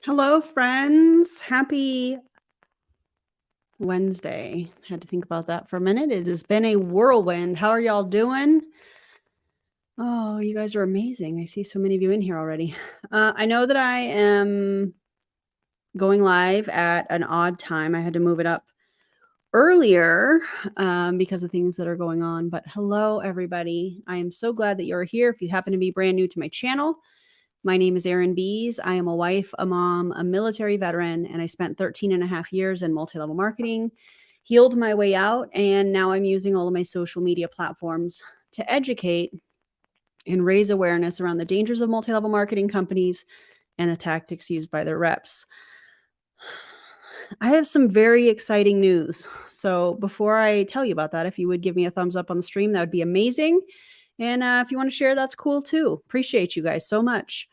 Hello, friends. Happy Wednesday. Had to think about that for a minute. It has been a whirlwind. How are y'all doing? Oh, you guys are amazing. I see so many of you in here already. I know that I am going live at an odd time. I had to move it up earlier because of things that are going on. But hello, everybody. I am so glad that you're here. If you happen to be brand new to my channel, my name is Erin Bees. I am a wife, a mom, a military veteran, and I spent 13 and a half years in multi-level marketing, healed my way out, and now I'm using all of my social media platforms to educate and raise awareness around the dangers of multi-level marketing companies and the tactics used by their reps. I have some very exciting news. So before I tell you about that, if you would give me a thumbs up on the stream, that would be amazing. And if you want to share, that's cool too. Appreciate you guys so much.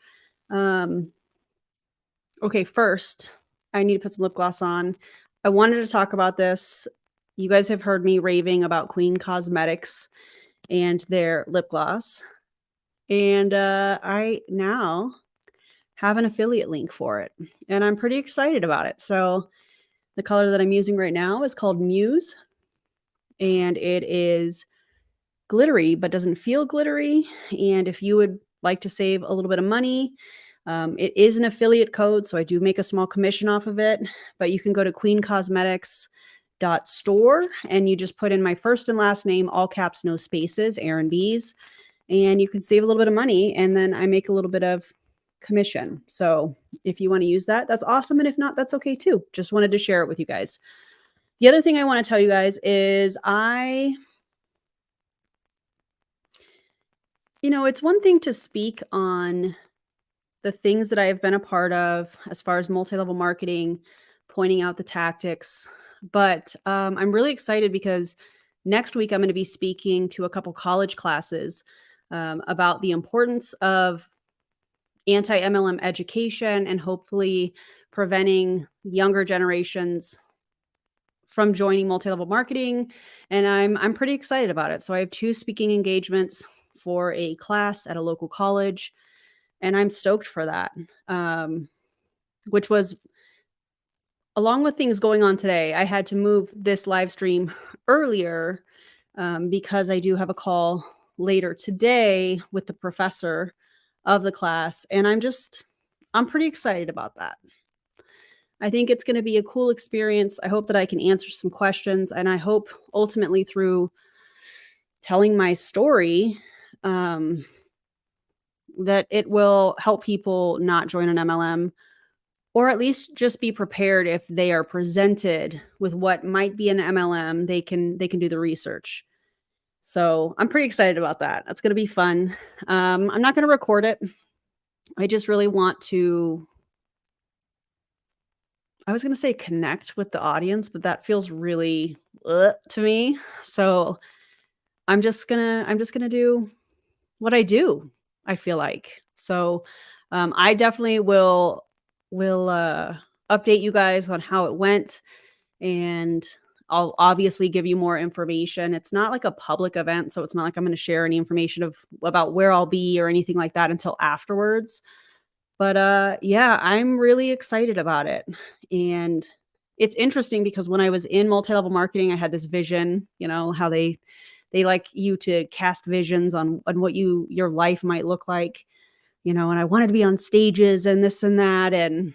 Okay, first, I need to put some lip gloss on. I wanted to talk about this. You guys have heard me raving about Queen Cosmetics and their lip gloss. And I now have an affiliate link for it. And I'm pretty excited about it. So the color that I'm using right now is called Muse. And it is glittery, but doesn't feel glittery. And if you would like to save a little bit of money, it is an affiliate code, so I do make a small commission off of it, but you can go to queencosmetics.store and you just put in my first and last name, all caps, no spaces, Erin Bees, and you can save a little bit of money, and then I make a little bit of commission. So if you want to use that, that's awesome, and if not, that's okay too. Just wanted to share it with you guys. The other thing I want to tell you guys is it's one thing to speak on the things that I have been a part of as far as multi-level marketing, pointing out the tactics. But I'm really excited because next week I'm going to be speaking to a couple college classes about the importance of anti-MLM education and hopefully preventing younger generations from joining multi-level marketing. And I'm pretty excited about it. So I have 2 speaking engagements for a class at a local college, and I'm stoked for that. Which was, along with things going on today, I had to move this live stream earlier because I do have a call later today with the professor of the class, and I'm pretty excited about that. I think it's going to be a cool experience. I hope that I can answer some questions, and I hope ultimately through telling my story that it will help people not join an MLM, or at least just be prepared if they are presented with what might be an MLM, they can do the research. So I'm pretty excited about that. That's going to be fun. I'm not going to record it. I just really want to, I was going to say connect with the audience, but that feels really to me. So I'm just going to do what I do, I feel like. So I definitely will update you guys on how it went, and I'll obviously give you more information. It's not like a public event, so it's not like I'm going to share any information about where I'll be or anything like that until afterwards. But yeah, I'm really excited about it. And it's interesting because when I was in multi-level marketing, I had this vision, how they like you to cast visions on what your life might look like, and I wanted to be on stages and this and that, and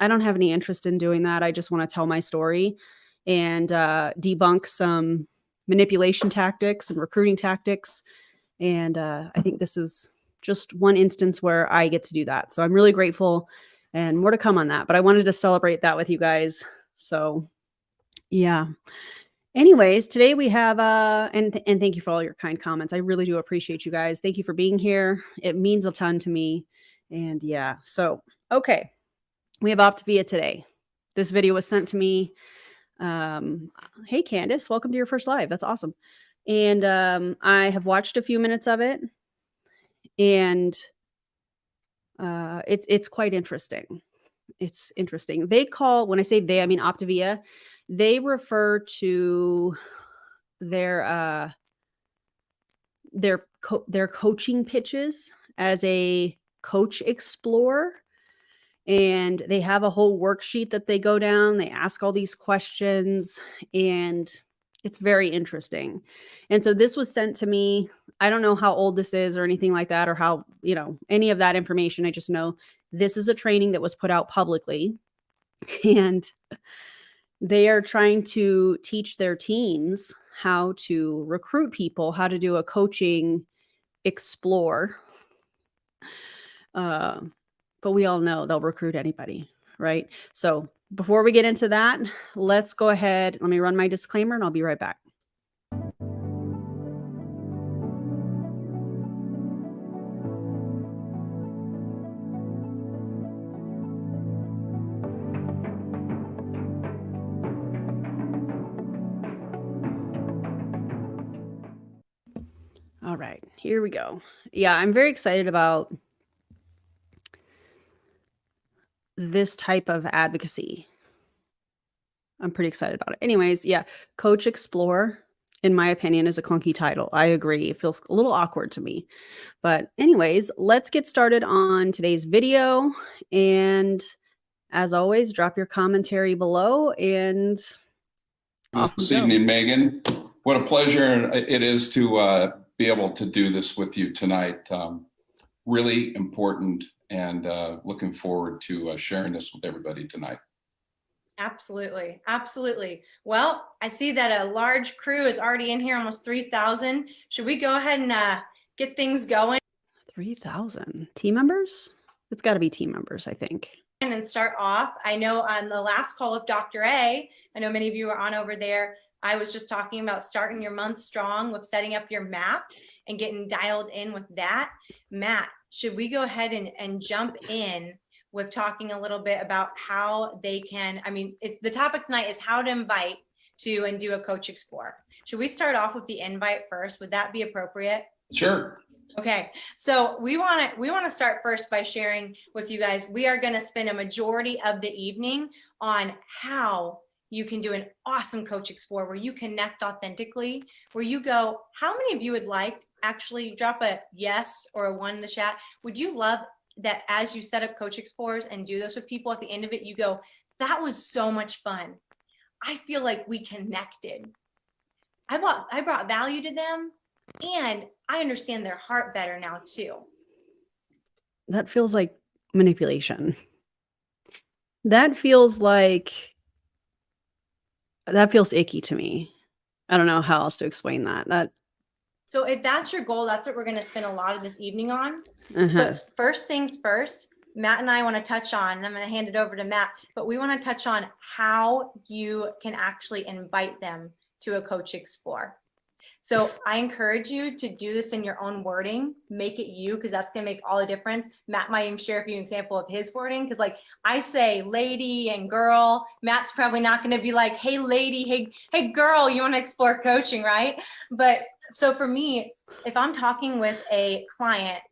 I don't have any interest in doing that. I just want to tell my story and debunk some manipulation tactics and recruiting tactics. And I think this is just one instance where I get to do that. So I'm really grateful, and more to come on that. But I wanted to celebrate that with you guys. So yeah. Anyways, today we have and thank you for all your kind comments. I really do appreciate you guys. Thank you for being here. It means a ton to me. And yeah, so okay. We have Optavia today. This video was sent to me. Hey, Candace, welcome to your first live. That's awesome. And I have watched a few minutes of it, and it's quite interesting. It's interesting. When I say they, I mean Optavia. They refer to their coaching pitches as a coach explorer. and they have a whole worksheet that they go down. They ask all these questions, and it's very interesting. And so this was sent to me. I don't know how old this is or anything like that, or how, any of that information. I just know this is a training that was put out publicly, and they are trying to teach their teams how to recruit people, how to do a coaching explore. But we all know they'll recruit anybody, right? So before we get into that, let's go ahead. Let me run my disclaimer and I'll be right back. All right, here we go. Yeah, I'm very excited about this type of advocacy. I'm pretty excited about it. Anyways, yeah, Coach Explore, in my opinion, is a clunky title. I agree. It feels a little awkward to me. But anyways, let's get started on today's video. And as always, drop your commentary below and off we this go. evening, Megan. What a pleasure it is to be able to do this with you tonight. Really important, and looking forward to sharing this with everybody tonight. Absolutely. Absolutely. Well, I see that a large crew is already in here, almost 3,000. Should we go ahead and get things going? 3,000 team members? It's got to be team members, I think. And start off. I know on the last call of Dr. A, I know many of you are on over there. I was just talking about starting your month strong with setting up your map and getting dialed in with that. Matt, should we go ahead and jump in with talking a little bit about how they can, the topic tonight is how to invite to and do a Coach Explore. Should we start off with the invite first? Would that be appropriate? Sure. Okay, so we want to start first by sharing with you guys. We are going to spend a majority of the evening on how you can do an awesome Coach Explore where you connect authentically, where you go, how many of you would like, actually drop a yes or a 1 in the chat. Would you love that as you set up Coach Explorers and do this with people, at the end of it, you go, that was so much fun. I feel like we connected. I brought value to them, and I understand their heart better now too. That feels like manipulation. That feels icky to me. I don't know how else to explain that. So if that's your goal, that's what we're going to spend a lot of this evening on. But first things first, Matt and I want to touch on, and I'm going to hand it over to Matt, but we want to touch on how you can actually invite them to a Coach Explore. So I encourage you to do this in your own wording, make it you, because that's going to make all the difference. Matt might even share with you an example of his wording, because like I say lady and girl, Matt's probably not going to be like, hey lady, hey girl, you want to explore coaching, right? But so for me, if I'm talking with a client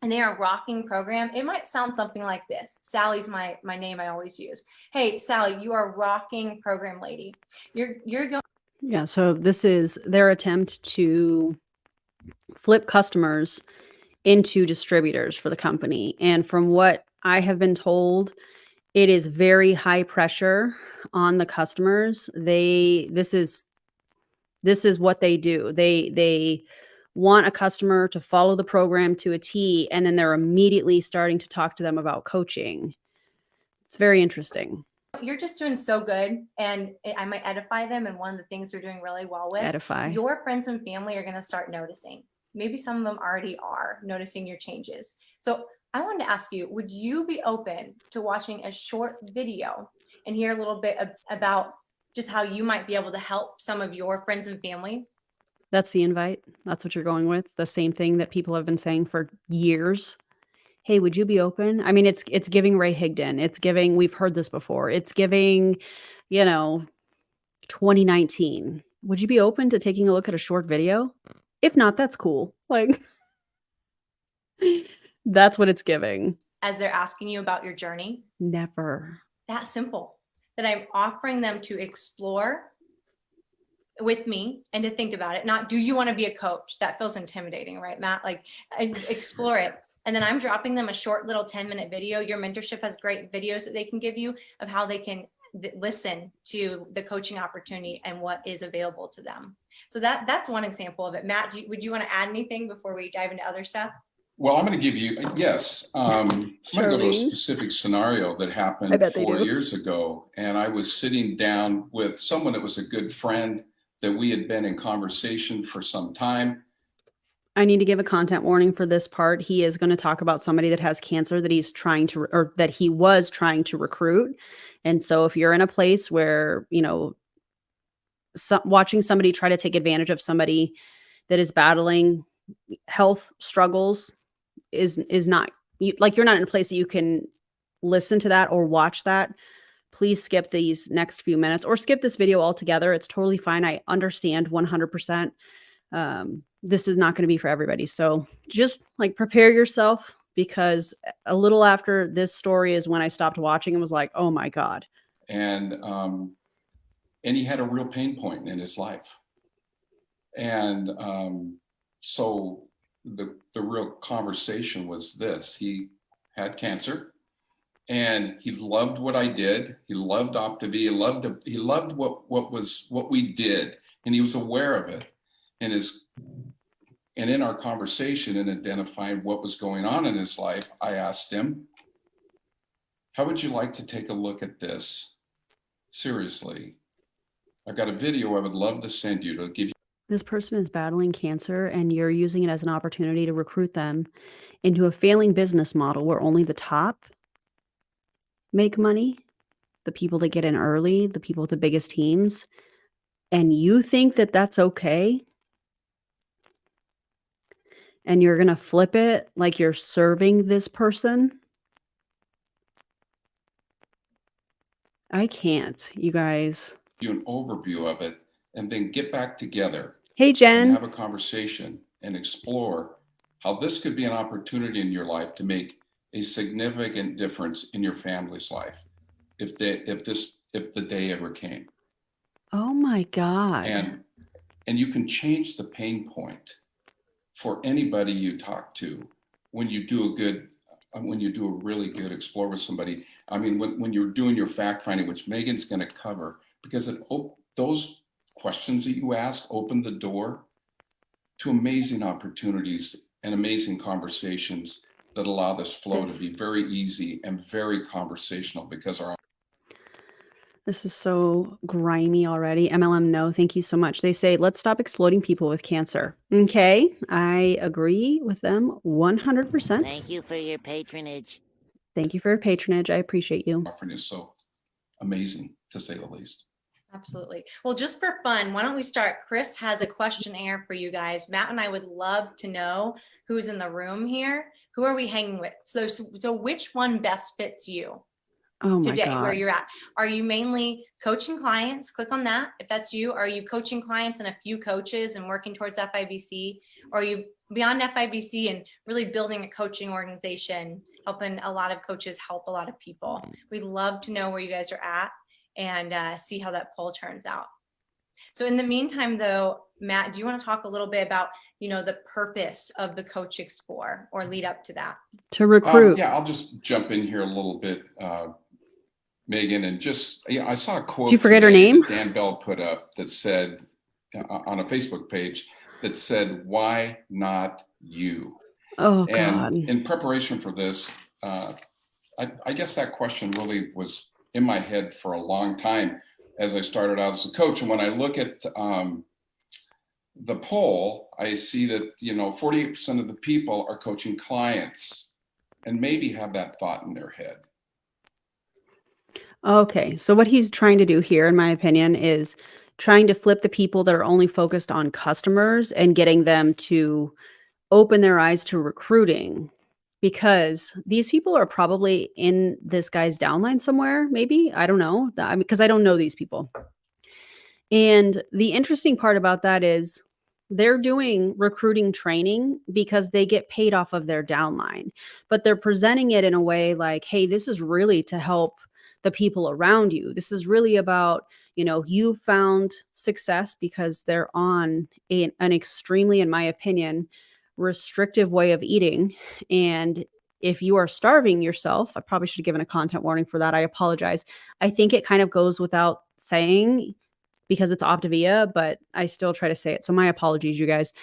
and they are rocking program, it might sound something like this. Sally's my name I always use. Hey, Sally, you are rocking program lady. You're going. Yeah, so this is their attempt to flip customers into distributors for the company. And from what I have been told, it is very high pressure on the customers. This is what they do. They want a customer to follow the program to a T, and then they're immediately starting to talk to them about coaching. It's very interesting. You're just doing so good, and I might edify them. And one of the things they're doing really well with, your friends and family are going to start noticing. Maybe some of them already are noticing your changes. So I wanted to ask you, would you be open to watching a short video and hear a little bit about just how you might be able to help some of your friends and family? That's the invite. That's what you're going with. The same thing that people have been saying for years. Hey, would you be open? I mean, it's giving Ray Higdon. It's giving, we've heard this before. It's giving, 2019. Would you be open to taking a look at a short video? If not, that's cool. Like, that's what it's giving. As they're asking you about your journey? Never. That simple. That I'm offering them to explore with me and to think about it. Not, do you want to be a coach? That feels intimidating, right, Matt? Like, explore it. And then I'm dropping them a short little 10-minute video. Your mentorship has great videos that they can give you of how they can listen to the coaching opportunity and what is available to them. So that's one example of it. Matt, would you want to add anything before we dive into other stuff? Well, I'm going to give you, yes. I'm going to go to a Charlene? specific scenario that I happened bet they 4 do. years ago. And I was sitting down with someone that was a good friend that we had been in conversation for some time. I need to give a content warning for this part. He is going to talk about somebody that has cancer that he's trying to, or that he was trying to recruit. And so if you're in a place where, you know, watching somebody try to take advantage of somebody that is battling health struggles is not, like, you're not in a place that you can listen to that or watch that. Please skip these next few minutes or skip this video altogether. It's totally fine. I understand 100%. This is not going to be for everybody. So just like prepare yourself, because a little after this story is when I stopped watching and was like, oh my God. And he had a real pain point in his life. And so the real conversation was this: he had cancer and he loved what I did. He loved Optavia. He loved what we did, and he was aware of it. And in our conversation and identifying what was going on in his life, I asked him, how would you like to take a look at this? Seriously, I've got a video I would love to send you to give you. This person is battling cancer and you're using it as an opportunity to recruit them into a failing business model where only the top make money, the people that get in early, the people with the biggest teams. And you think that that's okay? And you're going to flip it like you're serving this person? I can't, you guys. You an overview of it, and then get back together. Hey, Jen. And have a conversation and explore how this could be an opportunity in your life to make a significant difference in your family's life if the day ever came. Oh my God. And you can change the pain point for anybody you talk to when you do a really good explore with somebody. I mean, when you're doing your fact finding, which Megan's going to cover, because those questions that you ask open the door to amazing opportunities and amazing conversations that allow this flow to be very easy and very conversational, because this is so grimy already. MLM, no, thank you so much. They say, let's stop exploiting people with cancer. Okay, I agree with them 100%. Thank you for your patronage. Thank you for your patronage. I appreciate you. offering is so amazing, to say the least. Absolutely. Well, just for fun, why don't we start? Chris has a questionnaire for you guys. Matt and I would love to know who's in the room here. Who are we hanging with? So which one best fits you? Oh my today, God. where you're at? Are you mainly coaching clients? Click on that if that's you. Are you coaching clients and a few coaches and working towards FIBC? Or are you beyond FIBC and really building a coaching organization, helping a lot of coaches help a lot of people? We'd love to know where you guys are at and see how that poll turns out. So in the meantime, though, Matt, do you want to talk a little bit about, the purpose of the Coach Explore or lead up to that? To recruit. Yeah, I'll just jump in here a little bit, Megan, and I saw a quote. Did you forget her name? That Dan Bell put up that said on a Facebook page that said, "Why not you?" Oh God. And in preparation for this, I guess that question really was in my head for a long time as I started out as a coach. And when I look at the poll, I see that 48% of the people are coaching clients and maybe have that thought in their head. Okay, so what he's trying to do here, in my opinion, is trying to flip the people that are only focused on customers and getting them to open their eyes to recruiting, because these people are probably in this guy's downline somewhere, maybe. I don't know, because I don't know these people. And the interesting part about that is they're doing recruiting training because they get paid off of their downline, but they're presenting it in a way like, hey, this is really to help the people around you. This is really about, you found success because they're on an extremely, in my opinion, restrictive way of eating. And if you are starving yourself, I probably should have given a content warning for that. I apologize. I think it kind of goes without saying because it's Optavia, but I still try to say it. So my apologies, you guys.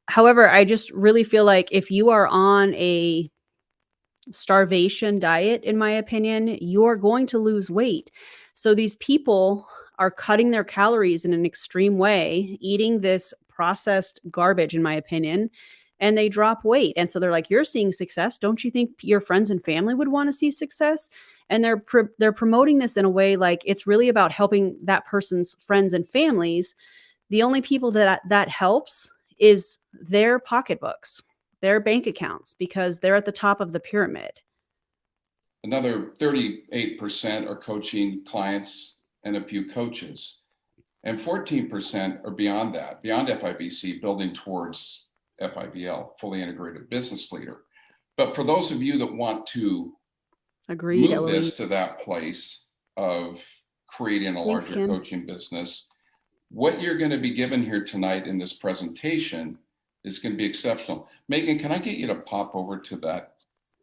However, I just really feel like if you are on a starvation diet, in my opinion, you're going to lose weight. So these people are cutting their calories in an extreme way, eating this processed garbage, in my opinion, and they drop weight. And so they're like, "You're seeing success. Don't you think your friends and family would want to see success?" And they're promoting this in a way like it's really about helping that person's friends and families. The only people that helps is their pocketbooks, their bank accounts, because they're at the top of the pyramid. Another 38% are coaching clients and a few coaches. And 14% are beyond that, beyond FIBC, building towards FIBL, fully integrated business leader. But for those of you that want to Agreed, move this Eloise. to that place of creating a Thanks, larger Ken. coaching business, what you're going to be given here tonight in this presentation is going to be exceptional. Megan, can I get you to pop over to that?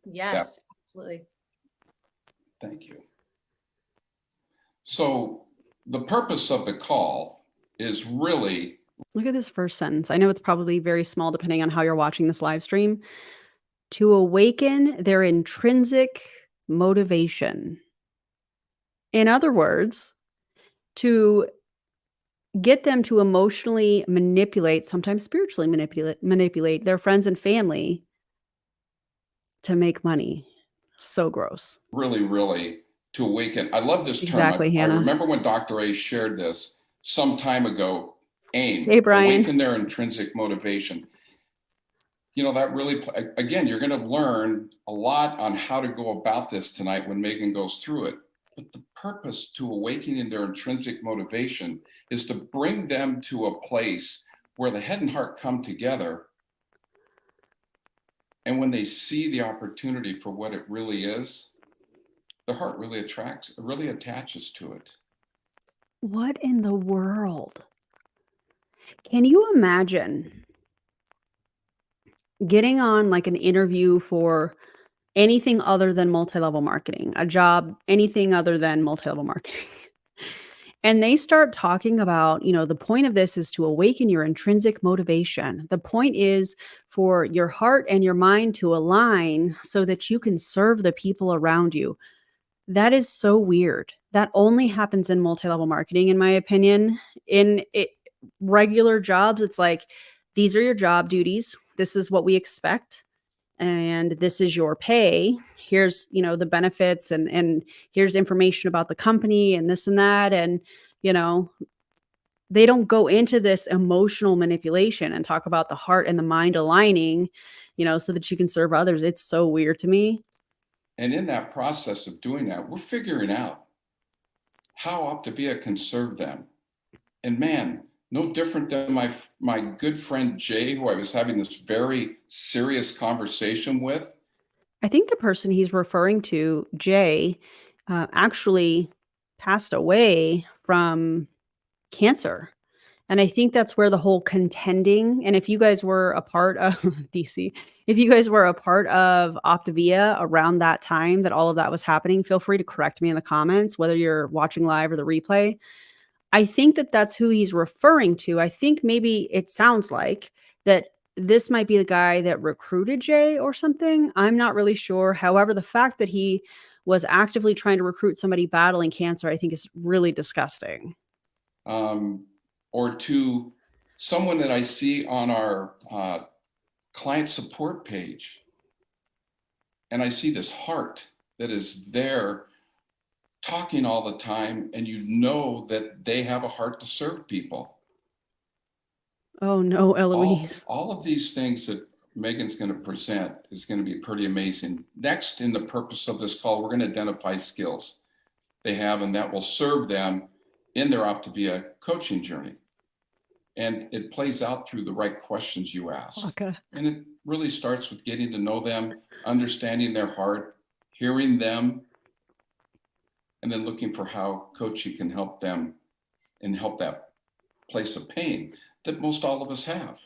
Yes, absolutely. Thank you. So the purpose of the call is really, Look at this first sentence. I know it's probably very small depending on how you're watching this live stream. To awaken their intrinsic motivation. In other words, to get them to emotionally manipulate, sometimes spiritually manipulate their friends and family to make money. So gross. really to awaken. I love this term. Exactly, I Hannah. remember when Dr. A shared this some time ago. AIM, Hey, Brian. awaken their intrinsic motivation. You know, that really, again, you're going to learn a lot on how to go about this tonight when Megan goes through it. But the purpose to awakening their intrinsic motivation is to bring them to a place where the head and heart come together. And when they see the opportunity for what it really is, the heart really attaches to it. What in the world? Can you imagine getting on like an interview for anything other than multi-level marketing, a job, anything other than multi-level marketing? And they start talking about, the point of this is to awaken your intrinsic motivation. The point is for your heart and your mind to align so that you can serve the people around you. That is so weird. That only happens in multi-level marketing, in my opinion. In regular jobs, it's like, these are your job duties. This is what we expect. And this is your pay. Here's, the benefits and here's information about the company and this and that. And, they don't go into this emotional manipulation and talk about the heart and the mind aligning, so that you can serve others. It's so weird to me. And in that process of doing that, we're figuring out how Optavia can serve them. And man, no different than my good friend Jay, who I was having this very serious conversation with. I think the person he's referring to, Jay, actually passed away from cancer. And I think that's where the whole contending, and if you guys were a part of DC, if you guys were a part of Optavia around that time that all of that was happening, feel free to correct me in the comments, whether you're watching live or the replay. I think that that's who he's referring to. I think maybe it sounds like that this might be the guy that recruited Jay or something. I'm not really sure. However, the fact that he was actively trying to recruit somebody battling cancer, I think is really disgusting. Or to someone that I see on our client support page. And I see this heart that is there talking all the time, and that they have a heart to serve people. Oh no, Eloise. All of these things that Megan's going to present is going to be pretty amazing. Next, in the purpose of this call, we're going to identify skills they have, and that will serve them in their Optavia coaching journey. And it plays out through the right questions you ask. Okay. And it really starts with getting to know them, understanding their heart, hearing them, and then looking for how coaching can help them and help that place of pain that most all of us have.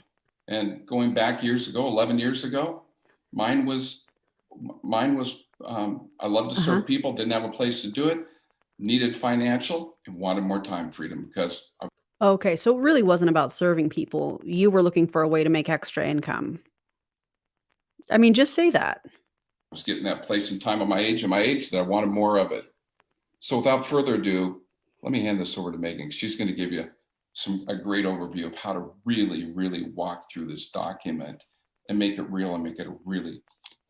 And going back years ago, 11 years ago, mine was, I love to serve people, didn't have a place to do it, needed financial and wanted more time freedom because I Okay, so it really wasn't about serving people. You were looking for a way to make extra income. I mean, just say that. was getting that place and time at my age that I wanted more of it. So without further ado, let me hand this over to Megan. She's going to give you a great overview of how to really, really walk through this document and make it real and make it a really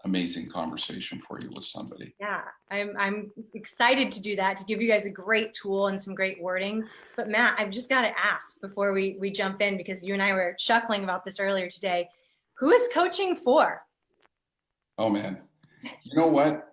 amazing conversation for you with somebody. Yeah, I'm excited to do that, to give you guys a great tool and some great wording. But Matt, I've just got to ask before we jump in, because you and I were chuckling about this earlier today. Who is coaching for? Oh man, you know what?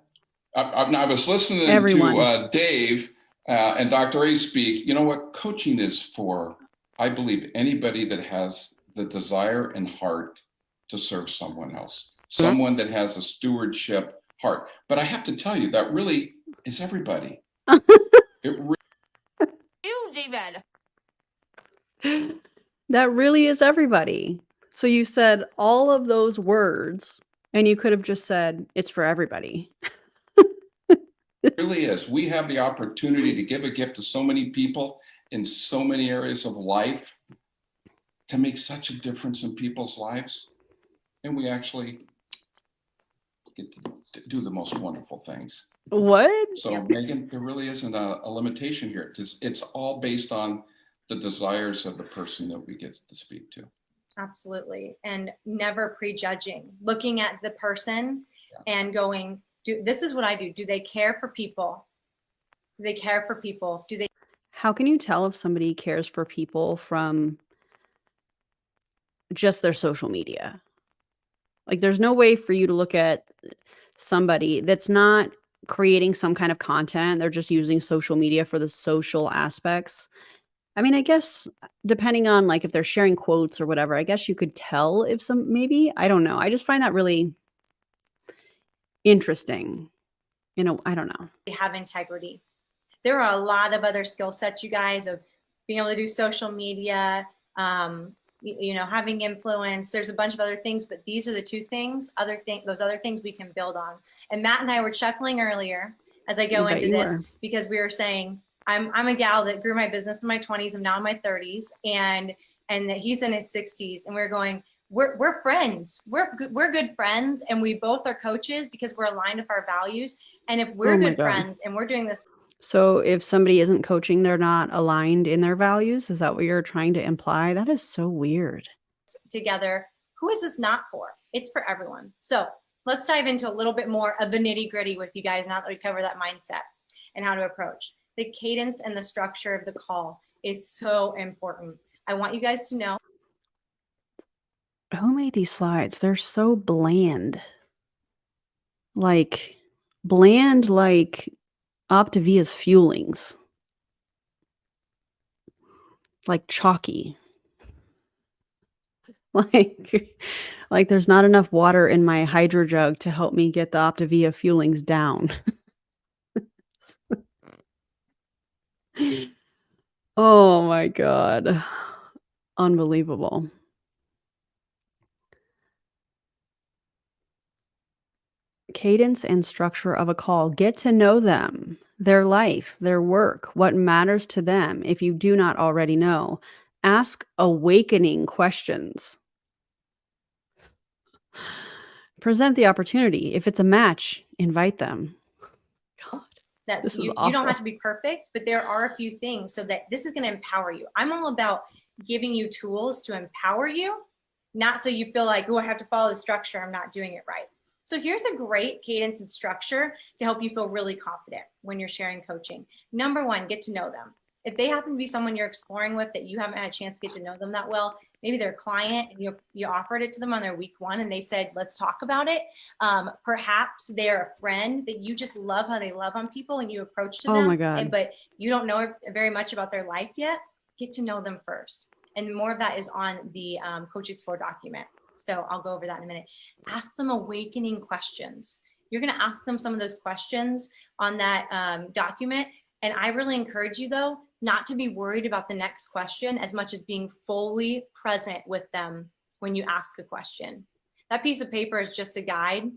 I was listening Everyone. to Dave and Dr. A speak. You know what? Coaching is for, I believe, anybody that has the desire and heart to serve someone else, someone that has a stewardship heart. But I have to tell you, that really is everybody. You, David. That really is everybody. So you said all of those words and you could have just said it's for everybody. It really is. We have the opportunity to give a gift to so many people in so many areas of life, to make such a difference in people's lives. And we actually get to do the most wonderful things. What? So Megan, there really isn't a limitation here. It's all based on the desires of the person that we get to speak to. Absolutely. And never prejudging, looking at the person and going, this is what I do. Do they care for people? Do they care for people? Do they? How can you tell if somebody cares for people from just their social media? Like, there's no way for you to look at somebody that's not creating some kind of content. They're just using social media for the social aspects. I mean, I guess depending on like if they're sharing quotes or whatever, I guess you could tell if maybe, I don't know. I just find that really interesting. You know, I don't know. They have integrity. There are a lot of other skill sets, you guys, of being able to do social media, you know, having influence. There's a bunch of other things, but these are the two things, those other things we can build on. And Matt and I were chuckling earlier as I go into this, because we were saying, I'm a gal that grew my business in my 20s. I'm now in my 30s, and that he's in his 60s, and we're going, we're friends. We're good friends, and we both are coaches because we're aligned with our values. And if we're good friends and we're doing this. So if somebody isn't coaching, they're not aligned in their values. Is that what you're trying to imply? That is so weird. Together, who is this not for? It's for everyone. So let's dive into a little bit more of the nitty gritty with you guys now that we cover that mindset and how to approach. The cadence and the structure of the call is so important. I want you guys to know. Who made these slides? They're so bland. Like Optavia's fuelings. Like chalky. Like there's not enough water in my hydro jug to help me get the Optavia fuelings down. Oh my God. Unbelievable. Cadence and structure of a call. Get to know them, their life, their work, what matters to them. If you do not already know, ask awakening questions. Present the opportunity. If it's a match, invite them. God, that this is you don't have to be perfect, but there are a few things so that this is going to empower you. I'm all about giving you tools to empower you, not so you feel like, oh, I have to follow the structure, I'm not doing it right. So here's a great cadence and structure to help you feel really confident when you're sharing coaching. Number one, get to know them. If they happen to be someone you're exploring with that you haven't had a chance to get to know them that well, maybe they're a client and you offered it to them on their week one and they said, let's talk about it. Perhaps they're a friend that you just love how they love on people and you approach to them. Oh my God. But you don't know very much about their life yet. Get to know them first. And more of that is on the Coach Explore document. So I'll go over that in a minute. Ask them awakening questions. You're going to ask them some of those questions on that document. And I really encourage you, though, not to be worried about the next question as much as being fully present with them when you ask a question. That piece of paper is just a guide.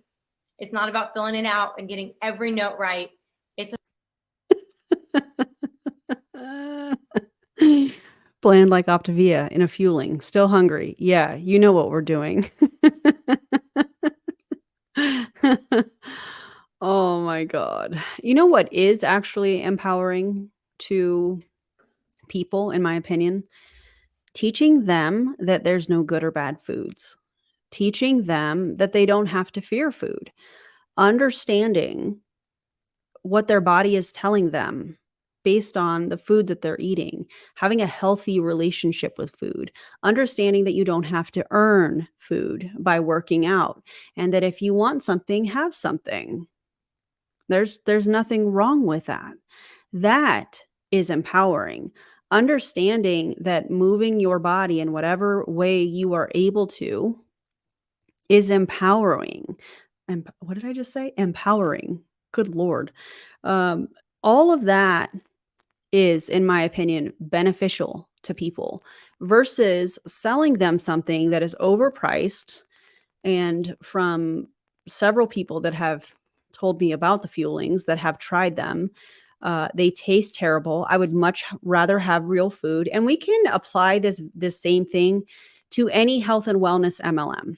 It's not about filling it out and getting every note right. It's Bland like Optavia in a fueling. Still hungry. Yeah, you know what we're doing. Oh my God. You know what is actually empowering to people, in my opinion? Teaching them that there's no good or bad foods. Teaching them that they don't have to fear food. Understanding what their body is telling them based on the food that they're eating, having a healthy relationship with food, understanding that you don't have to earn food by working out, and that if you want something, have something. There's nothing wrong with that. That is empowering. Understanding that moving your body in whatever way you are able to is empowering. And what did I just say? Empowering. Good Lord. All of that is, in my opinion, beneficial to people versus selling them something that is overpriced. And from several people that have told me about the fuelings that have tried them, they taste terrible. I would much rather have real food. And we can apply this same thing to any health and wellness MLM.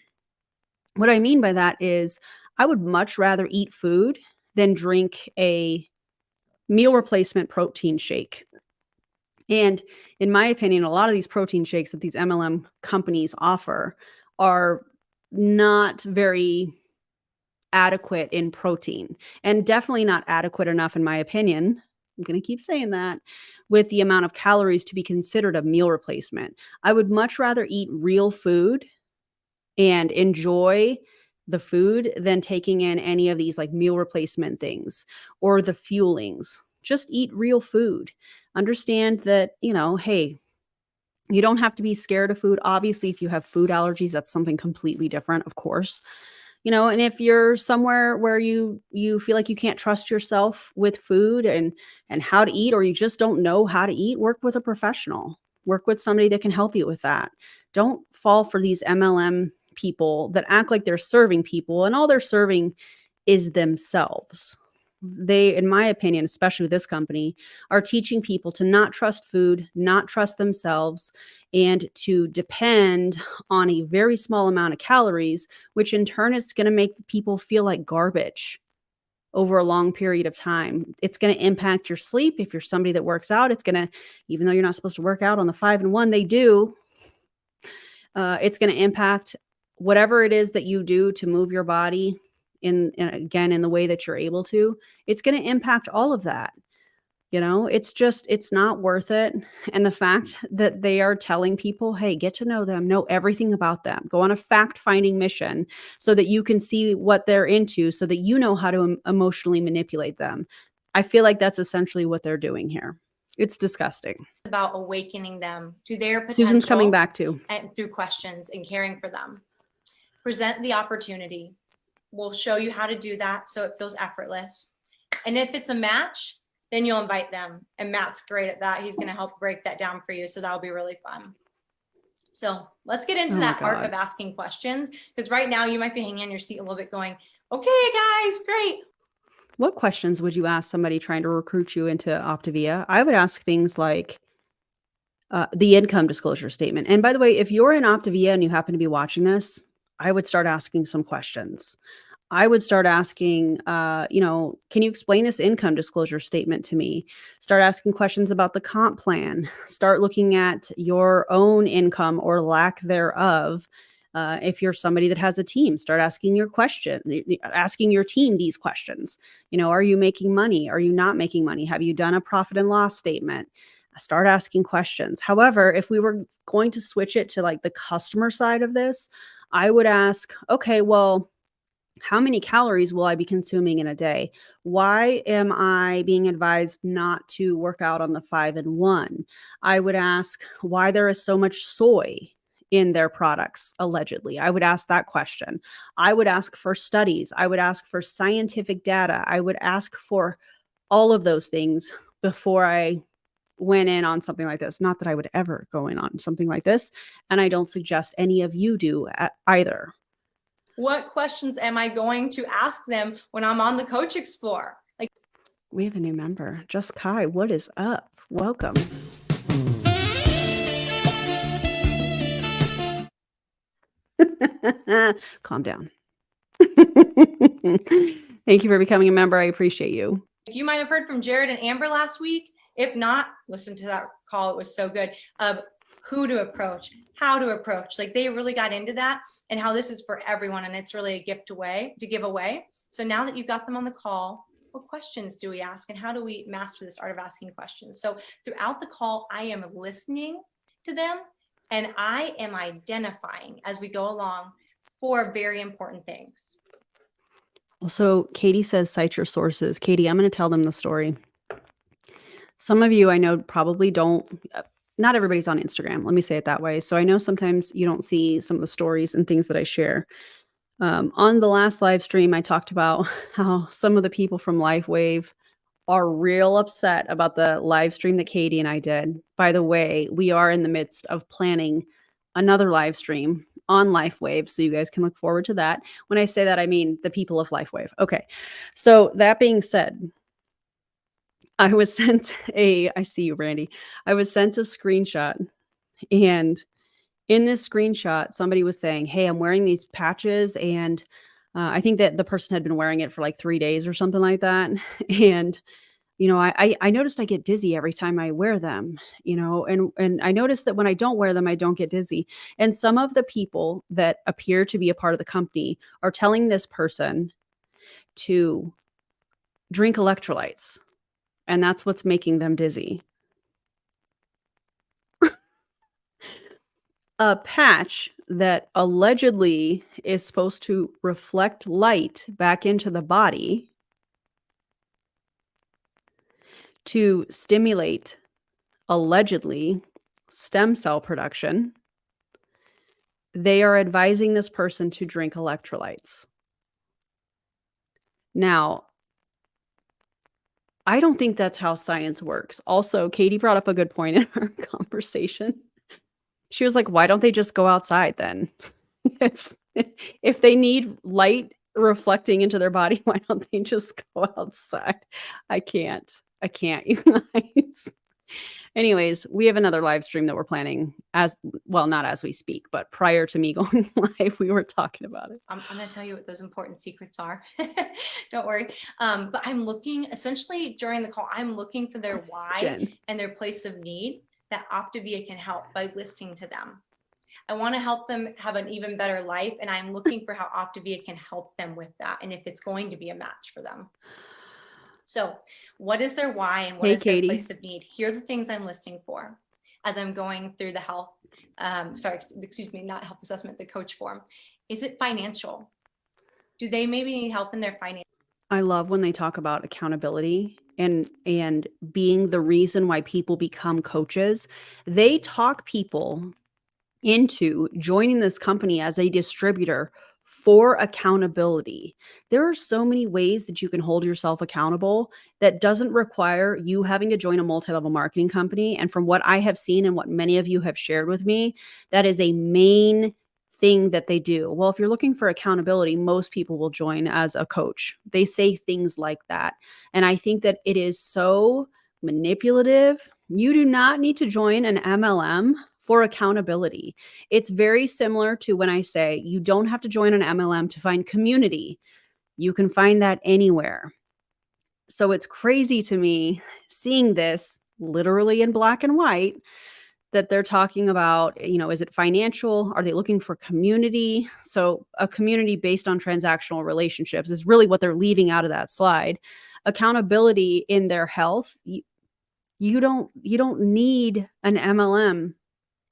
What I mean by that is I would much rather eat food than drink a meal replacement protein shake. And in my opinion, a lot of these protein shakes that these MLM companies offer are not very adequate in protein, and definitely not adequate enough, in my opinion. I'm going to keep saying that, with the amount of calories to be considered a meal replacement. I would much rather eat real food and enjoy the food than taking in any of these like meal replacement things or the fuelings. Just eat real food. Understand that, hey, you don't have to be scared of food. Obviously, if you have food allergies, that's something completely different, of course. And if you're somewhere where you feel like you can't trust yourself with food and how to eat, or you just don't know how to eat, work with a professional. Work with somebody that can help you with that. Don't fall for these MLM people that act like they're serving people, and all they're serving is themselves. They, in my opinion, especially with this company, are teaching people to not trust food, not trust themselves, and to depend on a very small amount of calories, which in turn is going to make people feel like garbage over a long period of time. It's going to impact your sleep. If you're somebody that works out, it's going to, even though you're not supposed to work out on the 5 and 1, they do. It's going to impact whatever it is that you do to move your body in the way that you're able to. It's going to impact all of that. It's not worth it. And the fact that they are telling people, hey, get to know them, know everything about them, go on a fact-finding mission so that you can see what they're into, so that you know how to emotionally manipulate them. I feel like that's essentially what they're doing here. It's disgusting. about awakening them to their potential. Susan's coming back too. And through questions and caring for them. Present the opportunity. We'll show you how to do that so it feels effortless. And if it's a match, then you'll invite them. And Matt's great at that. He's going to help break that down for you. So that'll be really fun. So let's get into that art of asking questions, because right now you might be hanging on your seat a little bit going, okay, guys, great. What questions would you ask somebody trying to recruit you into Optavia? I would ask things like the income disclosure statement. And by the way, if you're in Optavia and you happen to be watching this, I would start asking some questions. I would start asking, can you explain this income disclosure statement to me? Start asking questions about the comp plan. Start looking at your own income or lack thereof. If you're somebody that has a team, start asking asking your team these questions. Are you making money? Are you not making money? Have you done a profit and loss statement? Start asking questions. However, if we were going to switch it to like the customer side of this, I would ask, okay, well, how many calories will I be consuming in a day? Why am I being advised not to work out on the 5 and 1? I would ask why there is so much soy in their products, allegedly. I would ask that question. I would ask for studies. I would ask for scientific data. I would ask for all of those things before I went in on something like this. Not that I would ever go in on something like this. And I don't suggest any of you do either. What questions am I going to ask them when I'm on the Coach Explore? Like, we have a new member, Just Kai. What is up? Welcome. Calm down. Thank you for becoming a member. I appreciate you. You might have heard from Jared and Amber last week. If not, listen to that call. It was so good, of who to approach, how to approach. Like, they really got into that and how this is for everyone. And it's really a gift to give away. So now that you've got them on the call, what questions do we ask and how do we master this art of asking questions? So throughout the call, I am listening to them and I am identifying as we go along 4 very important things. Also, Katie says, cite your sources. Katie, I'm going to tell them the story. Some of you I know probably don't, not everybody's on Instagram. Let me say it that way. So I know sometimes you don't see some of the stories and things that I share. On the last live stream, I talked about how some of the people from LifeWave are real upset about the live stream that Katie and I did. By the way, we are in the midst of planning another live stream on LifeWave, so you guys can look forward to that. When I say that, I mean the people of LifeWave. Okay, so that being said, I was sent I see you, Randy. I was sent a screenshot, and in this screenshot, somebody was saying, hey, I'm wearing these patches, and I think that the person had been wearing it for like 3 days or something like that. And, you know, I noticed I get dizzy every time I wear them, you know, and I noticed that when I don't wear them, I don't get dizzy. And some of the people that appear to be a part of the company are telling this person to drink electrolytes, and that's what's making them dizzy. A patch that allegedly is supposed to reflect light back into the body to stimulate, allegedly, stem cell production. They are advising this person to drink electrolytes. Now, I don't think that's how science works. Also, Katie brought up a good point in our conversation. She was like, why don't they just go outside then? if they need light reflecting into their body, why don't they just go outside? I can't, you guys. Anyways, we have another live stream that we're planning as well, not as we speak, but prior to me going live, we were talking about it. I'm going to tell you what those important secrets are. Don't worry. But I'm looking, essentially during the call, I'm looking for their why and their place of need that Optavia can help by listening to them. I want to help them have an even better life, and I'm looking for how Optavia can help them with that, and if it's going to be a match for them. So what is their why and what is their place of need? Here are the things I'm listening for as I'm going through the health, not health assessment, the coach form. Is it financial? Do they maybe need help in their finance? I love when they talk about accountability and being the reason why people become coaches. They talk people into joining this company as a distributor for accountability. There are so many ways that you can hold yourself accountable that doesn't require you having to join a multi-level marketing company. And from what I have seen and what many of you have shared with me, that is a main thing that they do. Well, if you're looking for accountability, most people will join as a coach. They say things like that. And I think that it is so manipulative. You do not need to join an MLM for accountability. It's very similar to when I say you don't have to join an MLM to find community. You can find that anywhere. So it's crazy to me seeing this literally in black and white, that they're talking about, you know, is it financial? Are they looking for community? So a community based on transactional relationships is really what they're leaving out of that slide. Accountability in their health. You don't need an MLM.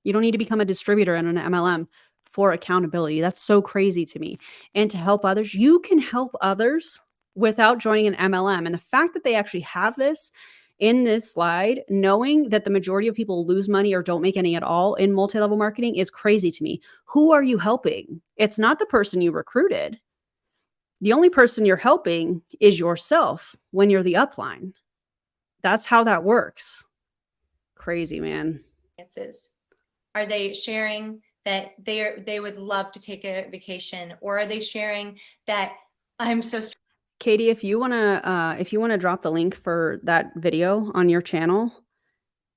You don't need to become a distributor in an MLM for accountability. That's so crazy to me. And to help others, you can help others without joining an MLM. And the fact that they actually have this in this slide, knowing that the majority of people lose money or don't make any at all in multi-level marketing, is crazy to me. Who are you helping? It's not the person you recruited. The only person you're helping is yourself when you're the upline. That's how that works. crazy, man. Are they sharing that they would love to take a vacation, or are they sharing that I'm so Katie, if you wanna drop the link for that video on your channel,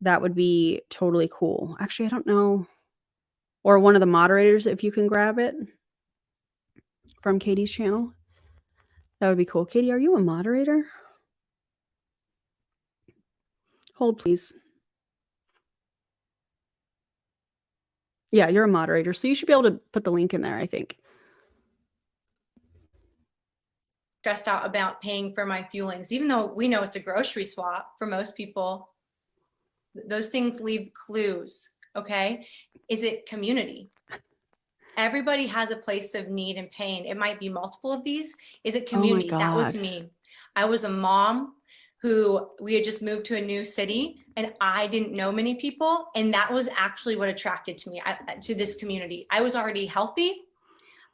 that would be totally cool. Actually, I don't know, or one of the moderators, if you can grab it from Katie's channel, that would be cool. Katie, are you a moderator? Hold, please. Yeah, you're a moderator, so you should be able to put the link in there, I think. stressed out about paying for my fuelings, even though we know it's a grocery swap for most people. Those things leave clues. Okay. Is it community? Everybody has a place of need and pain. It might be multiple of these. Is it community? That was me. I was a mom who we had just moved to a new city, and I didn't know many people. And that was actually what attracted to me to this community. I was already healthy.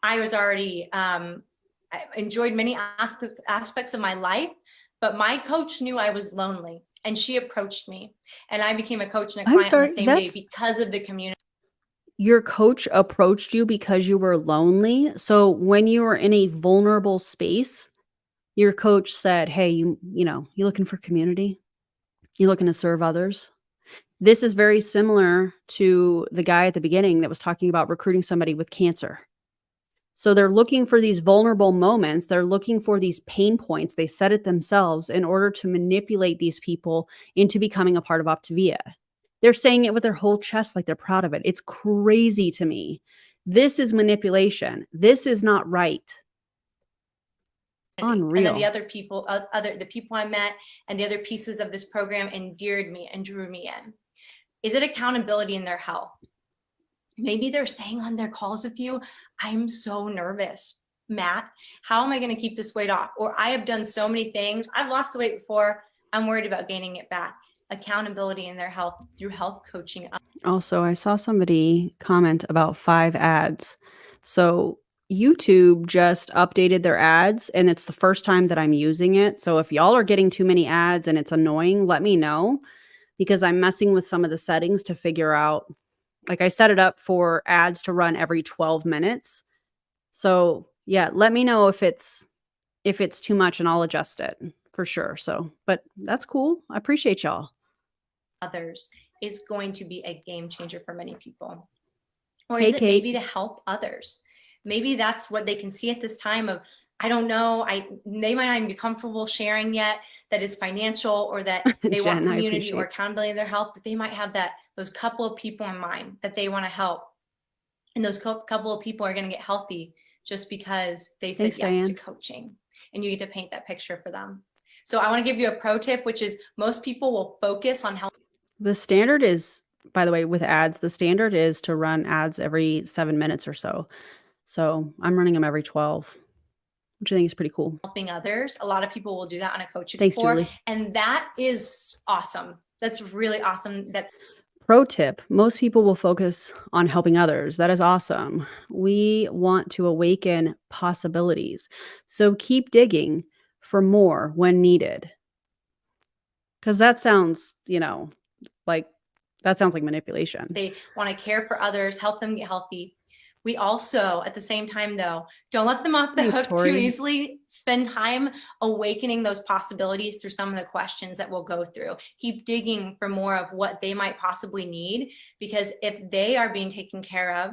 I was already, I enjoyed many aspects of my life, but my coach knew I was lonely, and she approached me, and I became a coach and a client on the same day because of the community. Your coach approached you because you were lonely. So when you were in a vulnerable space, your coach said, hey, you looking for community? You looking to serve others? This is very similar to the guy at the beginning that was talking about recruiting somebody with cancer. So they're looking for these vulnerable moments. They're looking for these pain points. They set it themselves in order to manipulate these people into becoming a part of Optavia. They're saying it with their whole chest like they're proud of it. It's crazy to me. This is manipulation. This is not right. Unreal. And then the other people, the people I met and the other pieces of this program endeared me and drew me in. Is it accountability in their health? Maybe they're saying on their calls with you, I'm so nervous, Matt. How am I going to keep this weight off? Or I have done so many things. I've lost the weight before. I'm worried about gaining it back. Accountability in their health through health coaching. Also, I saw somebody comment about 5 ads. So YouTube just updated their ads, and it's the first time that I'm using it. So if y'all are getting too many ads and it's annoying, let me know, because I'm messing with some of the settings to figure out. Like, I set it up for ads to run every 12 minutes. So yeah, let me know if it's too much, and I'll adjust it for sure. So, but that's cool. I appreciate y'all. Others is going to be a game changer for many people. Or is it maybe to help others? Maybe that's what they can see at this time of, I don't know, they might not even be comfortable sharing yet that it's financial, or that they Jen, want community or accountability in their health, but they might have those couple of people in mind that they want to help. And those couple of people are going to get healthy just because they said yes to coaching, and you get to paint that picture for them. So I want to give you a pro tip, which is most people will focus on health. The standard is, by the way, with ads, the standard is to run ads every 7 minutes or so. So I'm running them every 12, which I think is pretty cool. Helping others. A lot of people will do that on a Coach Thanks, Explore. Julie. And that is awesome. That's really awesome. Pro tip, most people will focus on helping others. That is awesome. We want to awaken possibilities. So keep digging for more when needed. Because that sounds, like manipulation. They want to care for others, help them get healthy. We also, at the same time, though, don't let them off the hook too easily. Spend time awakening those possibilities through some of the questions that we'll go through. Keep digging for more of what they might possibly need, because if they are being taken care of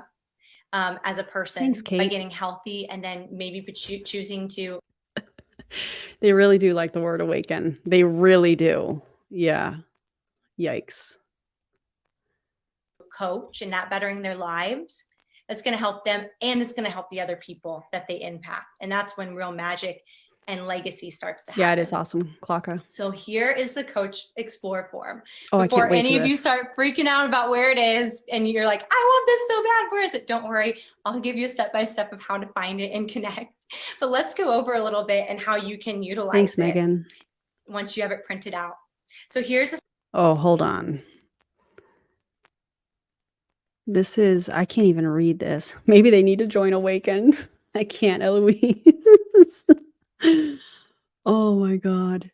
as a person by getting healthy, and then maybe choosing to. They really do like the word awaken. They really do. Yeah. Yikes. Coach and that bettering their lives. It's going to help them, and it's going to help the other people that they impact. And that's when real magic and legacy starts to happen. Yeah, it is awesome, Clocka. So here is the Coach Explore form. Oh, Before any of you start freaking out about where it is and you're like, I want this so bad, where is it? Don't worry. I'll give you a step-by-step of how to find it and connect. But let's go over a little bit and how you can utilize it. Megan. Once you have it printed out. So here's the. Oh, hold on. This is, I can't even read this. Maybe they need to join Awakens. I can't, Eloise. Oh my God.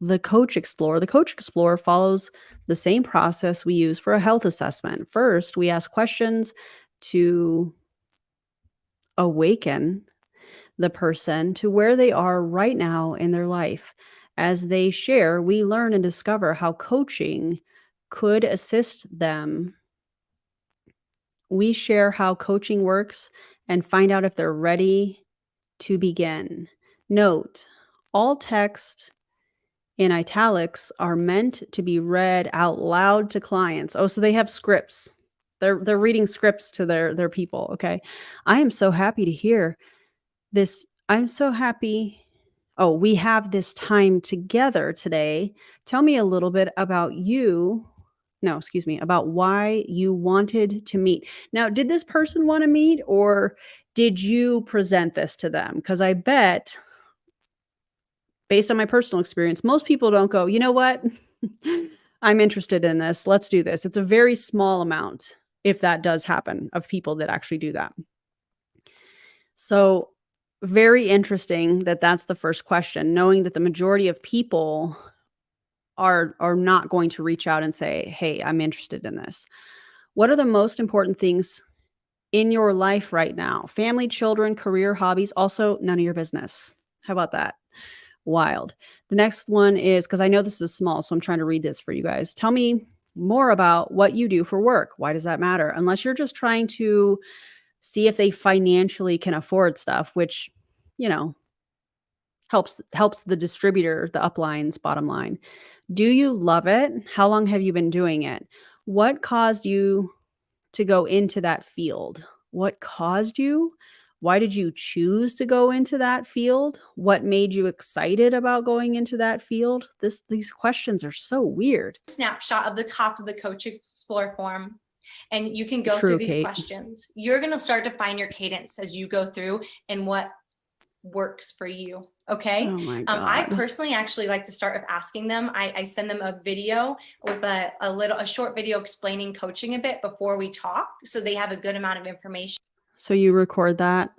the Coach Explorer. The Coach Explorer follows the same process we use for a health assessment. First, we ask questions to awaken the person to where they are right now in their life. As they share, we learn and discover how coaching could assist them. We share how coaching works and find out if they're ready to begin. Note, all text in italics are meant to be read out loud to clients. Oh, so they have scripts. They're reading scripts to their people, okay? I am so happy to hear this. I'm so happy. Oh, we have this time together today. Tell me a little bit about you. No, excuse me, about why you wanted to meet. Now, did this person want to meet or did you present this to them? Because I bet, based on my personal experience, most people don't go, you know what? I'm interested in this. Let's do this. It's a very small amount, if that does happen, of people that actually do that. So very interesting that that's the first question, knowing that the majority of people are not going to reach out and say, hey, I'm interested in this. What are the most important things in your life right now? Family, children, career, hobbies, also none of your business. How about that? Wild. The next one is, because I know this is small, so I'm trying to read this for you guys. Tell me more about what you do for work. Why does that matter? Unless you're just trying to see if they financially can afford stuff, which, you know, helps the distributor, the upline's bottom line. Do you love it? How long have you been doing it? What caused you to go into that field? What caused you? Why did you choose to go into that field? What made you excited about going into that field? These questions are so weird. Snapshot of the top of the Coach Explorer form. And you can go True, through these Kate. questions. You're going to start to find your cadence as you go through and what works for you. Okay. Oh my God. I personally actually like to start with asking them. I send them a video with a short video explaining coaching a bit before we talk. So they have a good amount of information. So you record that?